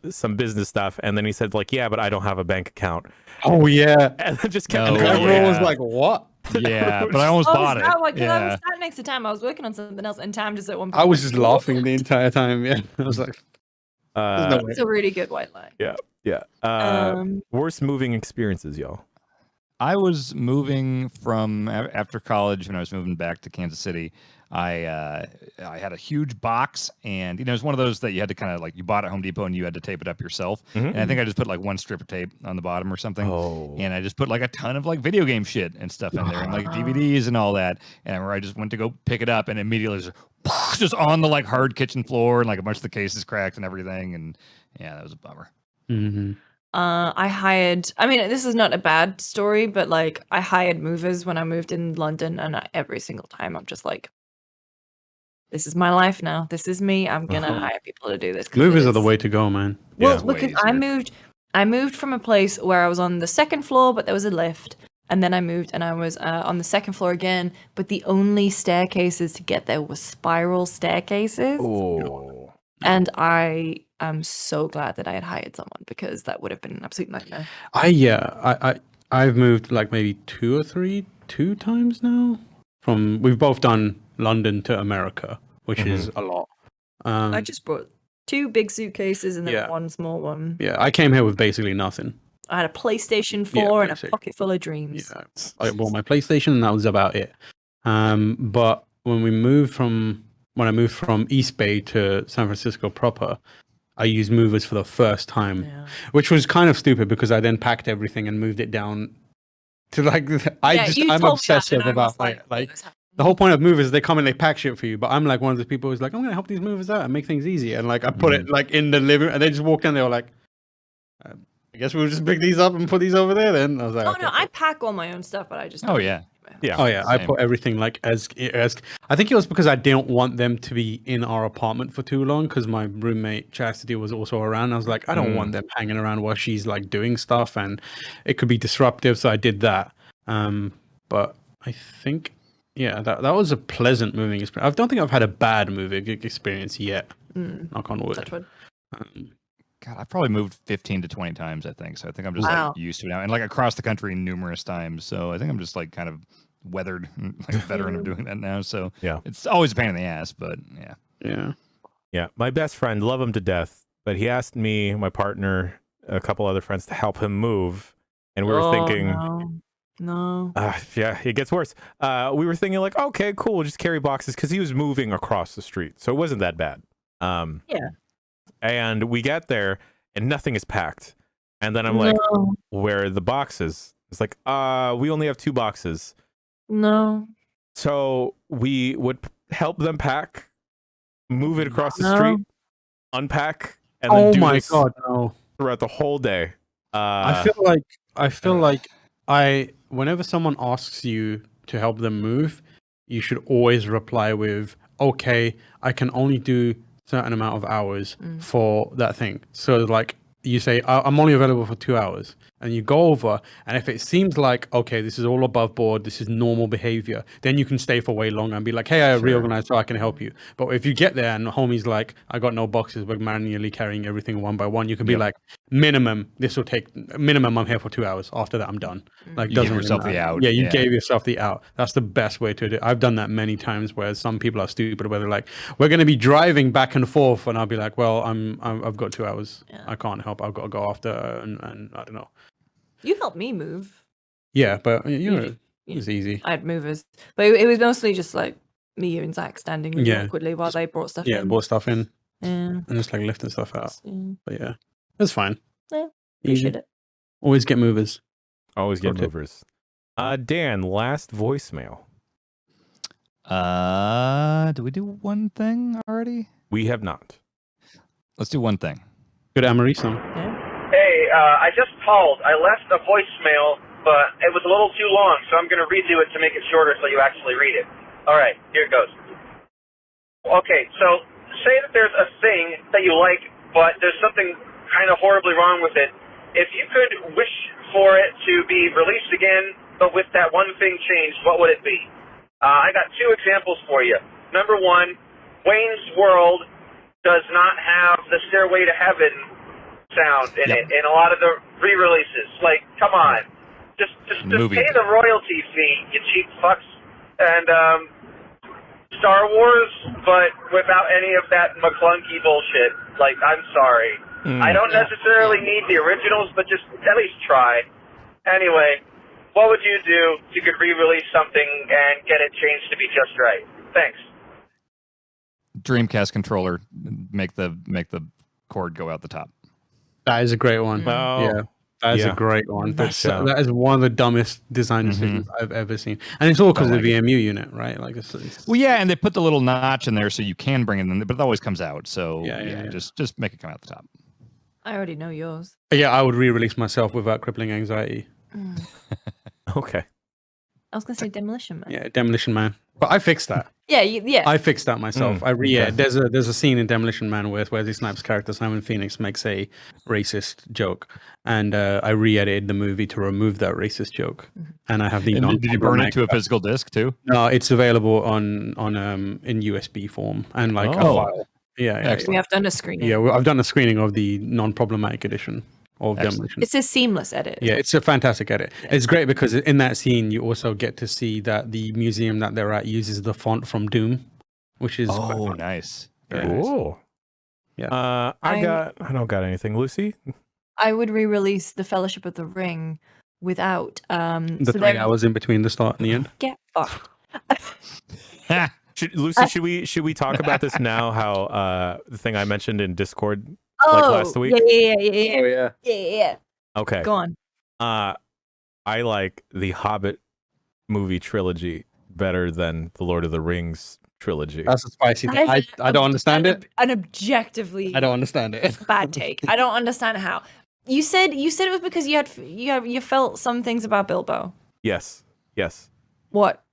some business stuff, and then he said like, yeah, but I don't have a bank account. Oh yeah, and then just kept. Oh, going. Everyone was like, what? Yeah, but I almost bought it. I was Yeah. sat next to Tam. I was working on something else, and Tam just at one point. I was just laughing the entire time. Yeah, I was like, no it's a really good white lie. Yeah. Yeah. Worst moving experiences, y'all. I was moving from after college when I was moving back to Kansas City. I had a huge box, and it was one of those that you had to kind of like you bought at Home Depot and you had to tape it up yourself. And I think I just put like one strip of tape on the bottom or something. And I just put like a ton of like video game shit and stuff in there and like DVDs and all that. And I remember I just went to go pick it up and immediately just on the like hard kitchen floor and like a bunch of the cases cracked and everything. And yeah, that was a bummer. Mm-hmm. I hired, I mean, this is not a bad story, but like I hired movers when I moved in London, and every single time I'm just like, this is my life now. This is me. I'm going to hire people to do this. Movies are the way to go, man. Well, because I moved from a place where I was on the second floor, but there was a lift. And then I moved and I was on the second floor again, but the only staircases to get there were spiral staircases. Oh. And I am so glad that I had hired someone, because that would have been an absolute nightmare. I've moved like maybe two times now. We've both done London to America, which is a lot. I just brought 2 big suitcases and then one small one. Yeah, I came here with basically nothing. I had a PlayStation 4 and a pocket full of dreams. Yeah, I bought my PlayStation and that was about it. But when I moved from East Bay to San Francisco proper, I used movers for the first time, which was kind of stupid because I then packed everything and moved it down to like I'm obsessive about like the whole point of movers is they come and they pack shit for you, but I'm like one of those people who's like, I'm gonna help these movers out and make things easier, and like I put it like in the living room and they just walked in, they were like, I guess we'll just pick these up and put these over there then. I was like, no, I pack all my own stuff, but I just I put everything like as I think it was because I didn't want them to be in our apartment for too long, because my roommate Chastity was also around. I was like, I don't want them hanging around while she's like doing stuff, and it could be disruptive, so I did that. But I think that was a pleasant moving experience. I don't think I've had a bad moving experience yet. Knock on wood. God, I've probably moved 15 to 20 times, I think. So I think I'm just like used to it now, and like across the country numerous times. So I think I'm just like kind of weathered, like a veteran of doing that now. So it's always a pain in the ass, but yeah. My best friend, love him to death, but he asked me, my partner, a couple other friends to help him move, and we were thinking, no. It gets worse. We were thinking like, okay, cool, we'll just carry boxes, because he was moving across the street, so it wasn't that bad. And we get there and nothing is packed. And then I'm like, where are the boxes? It's like, we only have 2 boxes. No. So we would help them pack, move it across the street, unpack, and then do this throughout the whole day. I feel like whenever someone asks you to help them move, you should always reply with, okay, I can only do certain amount of hours for that thing. So like you say, I'm only available for 2 hours, and you go over, and if it seems like, okay, this is all above board, this is normal behavior, then you can stay for way longer and be like, hey, I reorganized so I can help you. But if you get there and the homie's like, I got no boxes, we're manually carrying everything one by one, you can be like, minimum I'm here for 2 hours. After that, I'm done. Like, you give yourself the out. Yeah, you gave yourself the out. That's the best way to do it. I've done that many times, where some people are stupid, where they're like, we're going to be driving back and forth, and I'll be like, well, I've got 2 hours. I can't help. I've got to go after, and I don't know. You helped me move. Yeah, but it was easy. I had movers, but it was mostly just like me and Zach standing really awkwardly while they brought stuff in. Yeah, brought stuff in. Yeah. And just like lifting stuff out. Yeah. But yeah, it's fine. Yeah, appreciate it. Always get movers. Always get movers. Dan, last voicemail. Do we do one thing already? We have not. Let's do one thing. Good Amory song. Hey, I just called. I left a voicemail, but it was a little too long, so I'm going to redo it to make it shorter so you actually read it. All right, here it goes. Okay, so say that there's a thing that you like, but there's something kind of horribly wrong with it. If you could wish for it to be released again, but with that one thing changed, what would it be? I got 2 examples for you. Number 1, Wayne's World does not have the Stairway to Heaven sound in it in a lot of the re-releases. Like, come on. Just pay the royalty fee, you cheap fucks. And Star Wars, but without any of that McClunky bullshit. Like, I'm sorry. I don't necessarily need the originals, but just at least try. Anyway, what would you do if you could re-release something and get it changed to be just right? Thanks. Dreamcast controller, make the cord go out the top. That is a great one. Oh, Yeah. That is yeah. a great one. Yeah. That is one of the dumbest design decisions I've ever seen. And it's all because of the VMU unit, right? Like it's Well, yeah, and they put the little notch in there so you can bring it in, but it always comes out. So Yeah. just make it come out the top. I already know yours. Yeah, I would re-release myself without crippling anxiety. Okay. I was gonna say Demolition Man. Yeah, Demolition Man. But I fixed that. Yeah, yeah. I fixed that myself. Okay. There's a scene in Demolition Man where Wesley Snipes' character Simon Phoenix makes a racist joke, and I re-edited the movie to remove that racist joke. And I have the. And did you burn it to a physical disc too? No, it's available on in USB form and like a file. Yeah. We have done a screening. Yeah, I've done a screening of the non-problematic edition of Demolition. It's a seamless edit. Yeah, it's a fantastic edit. Yeah. It's great because in that scene you also get to see that the museum that they're at uses the font from Doom, which is nice. Very Cool. Nice. Yeah. I don't got anything, Lucy. I would re-release The Fellowship of the Ring without the 3 hours in between the start and the end. Get fucked. Lucy, should we talk about this now? How the thing I mentioned in Discord last week? Yeah. Okay. Go on. I like the Hobbit movie trilogy better than the Lord of the Rings trilogy. That's a spicy thing. I don't understand it. An objectively I don't understand it. bad take. I don't understand how. You said it was because you felt some things about Bilbo. Yes. What?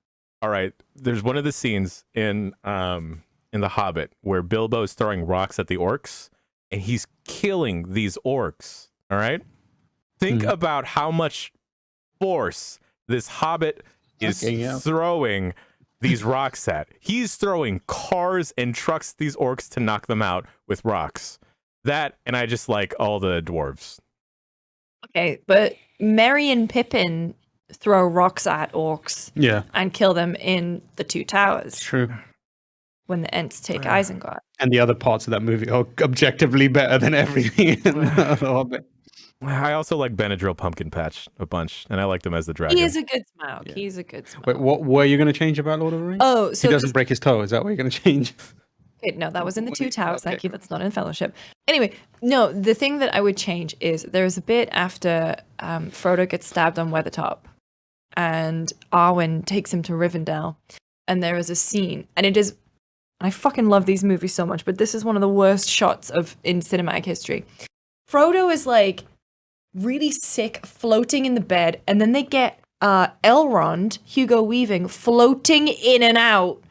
All right. There's one of the scenes in The Hobbit where Bilbo is throwing rocks at the orcs and he's killing these orcs. All right. Think about how much force this Hobbit is throwing these rocks at. He's throwing cars and trucks at these orcs to knock them out with rocks. That, and I just like all the dwarves. Okay, but Merry and Pippin throw rocks at orcs. Yeah. And kill them in the Two Towers. True. When the Ents take Isengard. And the other parts of that movie are objectively better than everything in The Hobbit. I also like Benadryl Pumpkin Patch a bunch, and I like them as the dragon. He is a good Smaug. Yeah. He's a good Smaug. Wait, what were you going to change about Lord of the Rings? Oh, so he doesn't break his toe. Is that what you're going to change? Wait, no, that was in the Two Towers. Thank you. That's not in Fellowship. Anyway, no, the thing that I would change is there's a bit after Frodo gets stabbed on Weathertop, and Arwen takes him to Rivendell, and there is a scene, and it is. I fucking love these movies so much, but this is one of the worst shots in cinematic history. Frodo is like really sick, floating in the bed, and then they get Elrond, Hugo Weaving, floating in and out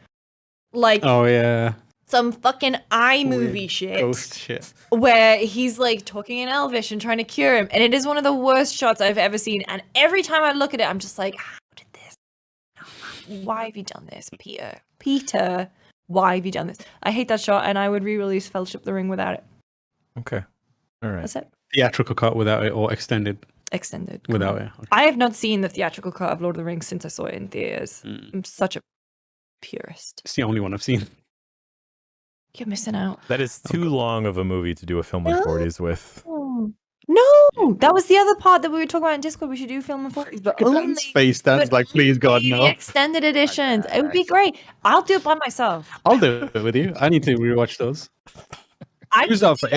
like some fucking iMovie shit. Ghost shit. Where he's like talking in Elvish and trying to cure him, and it is one of the worst shots I've ever seen. And every time I look at it, I'm just like, how did this? Why have you done this, Peter? Peter, why have you done this? I hate that shot, and I would re-release Fellowship of the Ring without it. Okay. All right. That's it. Theatrical cut without it, or extended? Extended. Without it. Okay. I have not seen the theatrical cut of Lord of the Rings since I saw it in theaters. I'm such a purist. It's the only one I've seen. You're missing out. That is too long of a movie to do a film in 40s with. No, that was the other part that we were talking about in Discord. We should do film in 40s, but only Dan's like, please God, no. extended editions. It would be great. I'll do it by myself. I'll do it with you. I need to rewatch those. I've got the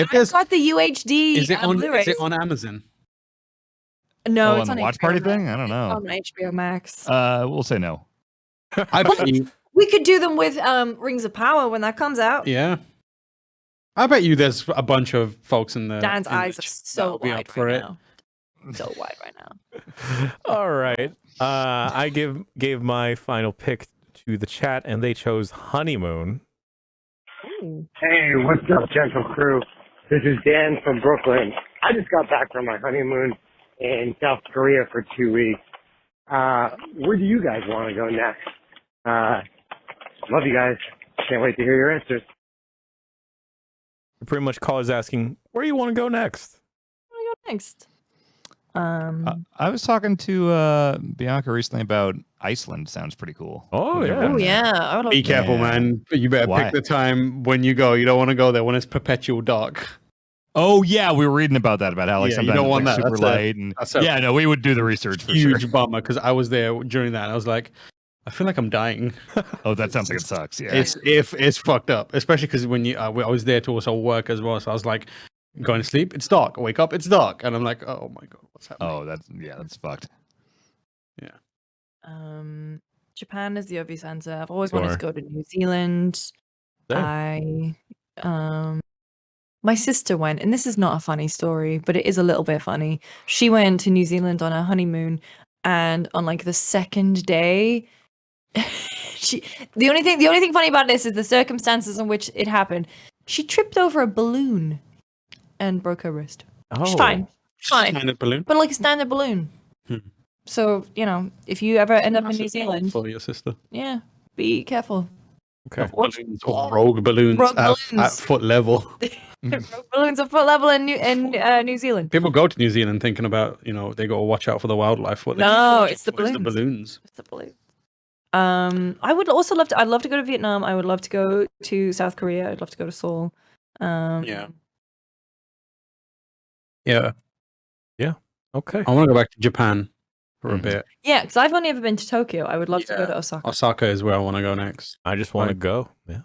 UHD. Is it on? Blu-rays. Is it on Amazon? No, on it's the on watch HBO party Max. thing. I don't know. On HBO Max. We'll say no. I bet you. We could do them with Rings of Power when that comes out. Yeah. I bet you there's a bunch of folks in the. Dan's eyes are so be wide up for right it. now. So wide right now. All right. I gave my final pick to the chat, and they chose Honeymoon. Hey, what's up, gentle crew? This is Dan from Brooklyn. I just got back from my honeymoon in South Korea for 2 weeks. Where do you guys want to go next? Love you guys. Can't wait to hear your answers. Pretty much callers asking, where you want to go next? Where do you go next? I was talking to Bianca recently about Iceland. Sounds pretty cool. Oh yeah. Oh yeah. Be careful, man. You better Why? pick the time when you go. You don't want to go there when it's perpetual dark. Oh yeah, we were reading about that, about how like Yeah, you sometimes don't it's want like that. super light, and yeah, no, we would do the research for sure. Huge bummer because I was there during that. And I was like, I feel like I'm dying. Oh, that sounds like it sucks. Yeah, It's fucked up, especially because when I was there to also work as well. So I was like, going to sleep, it's dark. Wake up, it's dark, and I'm like, oh my god, what's happening? Oh, that's fucked. Yeah. Japan is the obvious answer. I've always wanted to go to New Zealand. Same. My sister went, and this is not a funny story, but it is a little bit funny. She went to New Zealand on her honeymoon, and on like the second day, the only thing funny about this is the circumstances in which it happened. She tripped over a balloon and broke her wrist. She's fine. Standard balloon, but like a standard balloon. So if you ever end up in New Zealand, for your sister, yeah, be careful. Okay. Balloons or rogue balloons, at foot level. Rogue balloons at foot level in New Zealand. People go to New Zealand thinking about, they got to watch out for the wildlife. No, it's the balloons. It's the balloons. It's the balloons. I would also I'd love to go to Vietnam. I would love to go to South Korea. I'd love to go to Seoul. Yeah. Okay. I want to go back to Japan for a bit. Yeah, because I've only ever been to Tokyo. I would love to go to Osaka. Osaka is where I want to go next. I just want to go. Yeah.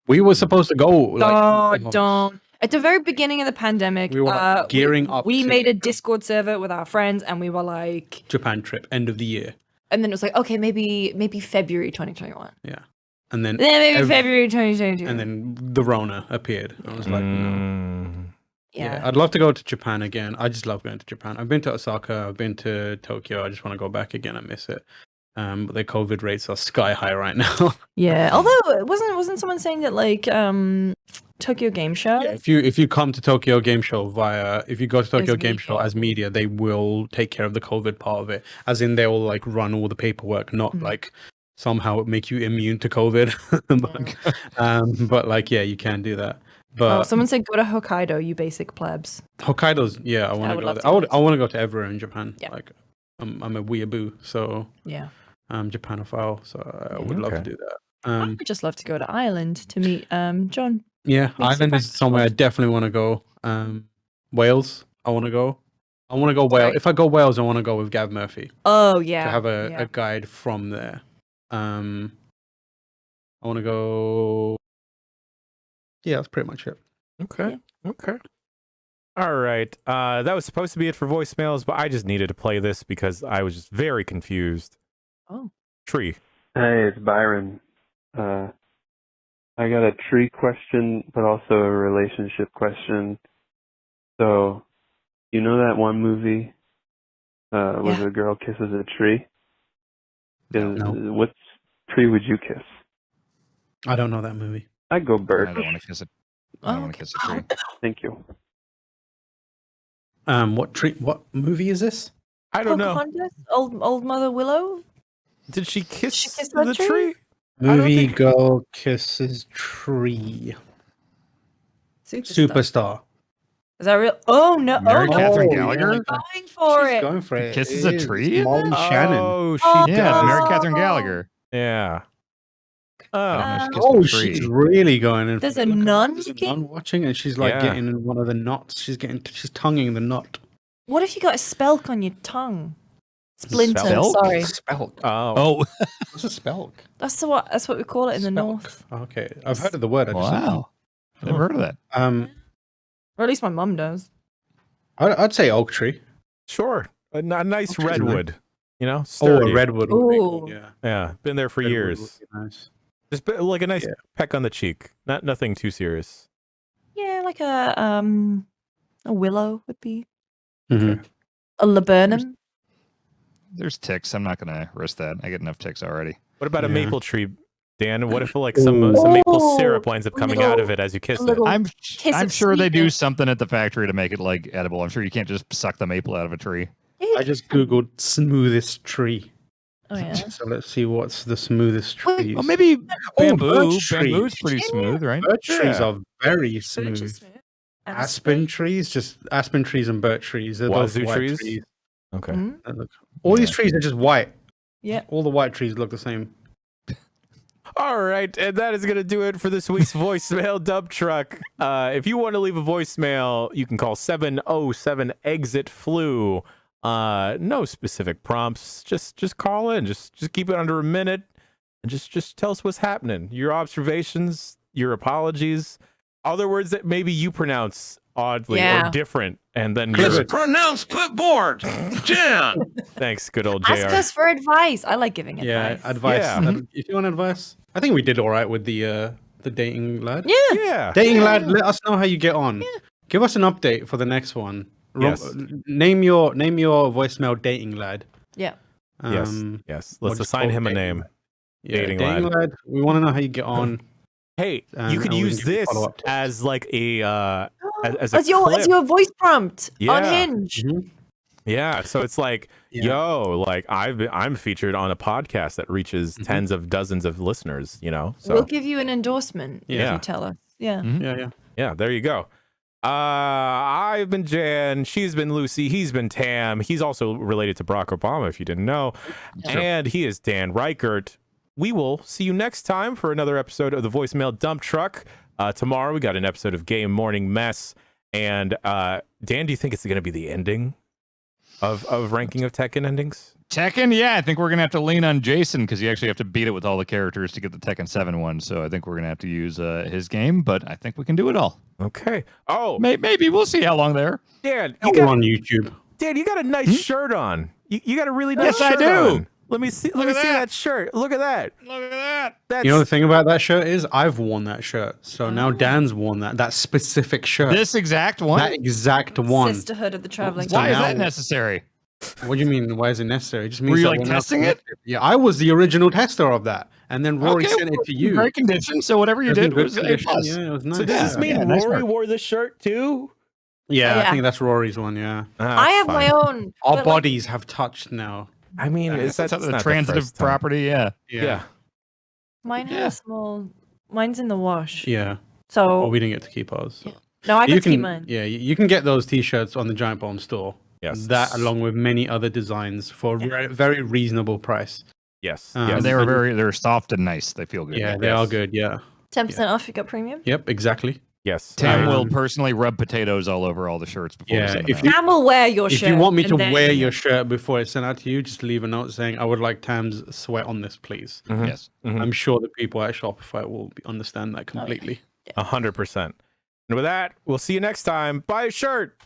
We were supposed to go. Don't. At the very beginning of the pandemic, We were gearing up We to made a Discord server with our friends, and we were like, Japan trip, end of the year. and then it was like, okay, maybe February 2021. Yeah. And then Then maybe February 2022. And then the Rona appeared. I was like, no. Yeah. I'd love to go to Japan again. I just love going to Japan. I've been to Osaka. I've been to Tokyo. I just want to go back again. I miss it. But the COVID rates are sky high right now. Yeah. Although wasn't someone saying that like Tokyo Game Show? If you come to Tokyo Game Show if you go to Tokyo Game Show as media, they will take care of the COVID part of it. As in, they will like run all the paperwork, not like somehow make you immune to COVID. but like, yeah, you can do that. But Someone said go to Hokkaido, you basic plebs. Hokkaido's, I want to go there. I want to go to everywhere in Japan. Yeah. Like, I'm a weeaboo, so Yeah. I'm Japanophile, so I would love to do that. I would just love to go to Ireland to meet John. Yeah, Ireland is somewhere I definitely want to go. Wales, I want to go. I want to go Wales. If I go Wales, I want to go with Gav Murphy. Oh yeah. To have a guide from there. I want to go. Yeah, that's pretty much it. Okay. Okay. All right. That was supposed to be it for voicemails, but I just needed to play this because I was just very confused. Oh. Tree. Hey, it's Byron. I got a tree question, but also a relationship question. So, you know that one movie where the girl kisses a tree? No. What tree would you kiss? I don't know that movie. I'd go birch. I don't want to kiss it. I don't want to kiss a tree. Thank you. What tree? What movie is this? I don't know. Pocahontas? Old Mother Willow? Did she kiss, that the tree? tree? Movie girl kisses tree. Superstar. Is that real? Oh no! Mary Catherine no. Gallagher? Going for it. Going for it. Kisses a tree? Molly Shannon. Oh, she Yeah, does. Mary Catherine Gallagher. Yeah. She's really going in. There's a nun. There's a nun watching, and she's like getting in one of the knots. She's tonguing the knot. What if you got a spelk on your tongue? Splinter. Spelk? Sorry. Spelk. Oh. What's a spelk? That's what we call it in the north. Okay, I've heard of the word. I just don't know. Wow. Never heard of that. Or at least my mum does. I'd say oak tree. Sure. A nice redwood. You know, Oh, sturdy. a redwood. Would be Ooh. cool, yeah. Yeah, been there for Redwood years. would be nice. Just like a nice peck on the cheek. Nothing too serious. Yeah, like a willow would be. Mm-hmm. A laburnum. There's ticks. I'm not going to risk that. I get enough ticks already. What about a maple tree, Dan? What if like some maple syrup winds up coming out of it as you kiss it? I'm kiss of sure they do sweetness. something at the factory to make it like edible. I'm sure you can't just suck the maple out of a tree. I just googled smoothest tree. Oh yeah. So let's see what's the smoothest tree. Well, maybe bamboo. birch trees. Bamboo's pretty smooth, right? Birch trees Yeah. are very smooth. Aspen trees and birch trees. They're both Wazoo white trees? Okay. All these trees are just white. Yeah. All the white trees look the same. All right, and that is going to do it for this week's voicemail dump truck. If you want to leave a voicemail, you can call 707-EXIT-FLU. No specific prompts. Just call in. Just keep it under a minute, and just tell us what's happening. Your observations, your apologies, other words that maybe you pronounce oddly or different, and then Mispronounce clipboard. Jam. Thanks, good old JR. Ask us for advice. I like giving advice. Yeah, advice. Yeah. If you want advice, I think we did all right with the dating lad. Yeah. Dating lad, let us know how you get on. Give us an update for the next one. Yes. Name your voicemail dating lad. Yeah. Yes. Let's assign him a name. Yeah, Dating lad. lad. We want to know how you get on. Hey, you could use this as like a as As your voice prompt on Hinge. Yeah, so it's like, yo, like I'm featured on a podcast that reaches tens of dozens of listeners, you know. So We'll give you an endorsement if you tell us. Yeah. Yeah, there you go. I've been Jan, she's been Lucy, he's been Tam. He's also related to Barack Obama, if you didn't know. Sure. And he is Dan Reichert. We will see you next time for another episode of the Voicemail Dump Truck. Tomorrow we got an episode of Game Morning Mess. And Dan, do you think it's going to be the ending of ranking of Tekken endings? Tekken, yeah, I think we're gonna have to lean on Jason because you actually have to beat it with all the characters to get the Tekken 7 one. So I think we're gonna have to use his game, but I think we can do it all. Okay. Oh, maybe we'll see how long there. Dan, We're on YouTube. Dan, you got a nice shirt on. You got a really nice Yes, shirt I do. on. Let me see. Let me see that shirt. Look at that. Look at that. That's, You know the thing about that shirt is I've worn that shirt. So now Dan's worn that specific shirt. This exact one? That exact one. Sisterhood of the Traveling. Why is now- that necessary? What do you mean? Why is it necessary? It just means Were you that like we're now testing it? connected. Yeah, I was the original tester of that, and then Rory Okay, sent it to you. Great condition. So whatever you It was in did good was A+. condition, yeah, it was nice. So does this mean nice Rory work. wore this shirt too? Yeah, Yeah. I think that's Rory's one. Yeah, I have my own. our but, like, bodies have touched now. I mean, It's that's the not the transitive first time. property, yeah. Yeah. mine had a small. Mine's in the wash. Yeah. So Well, we didn't get to keep ours. So. no, I You can keep mine. Yeah, you can get those T-shirts on the Giant Bomb store. Yes. That along with many other designs for a very reasonable price. Yes. And yes. they're soft and nice. They feel good. Yeah, they are good. Yeah. 10% off. You got premium. Yep. Exactly. Yes. Tam will personally rub potatoes all over all the shirts before we Yeah. send If them you, out. Tam will wear your if shirt. you want me to and then- wear your shirt before it's sent out to you, just leave a note saying, "I would like Tam's sweat on this, please." Mhm. Yes. Mhm. I'm sure the people at Shopify will understand that completely. 100%. And with that, we'll see you next time. Buy a shirt.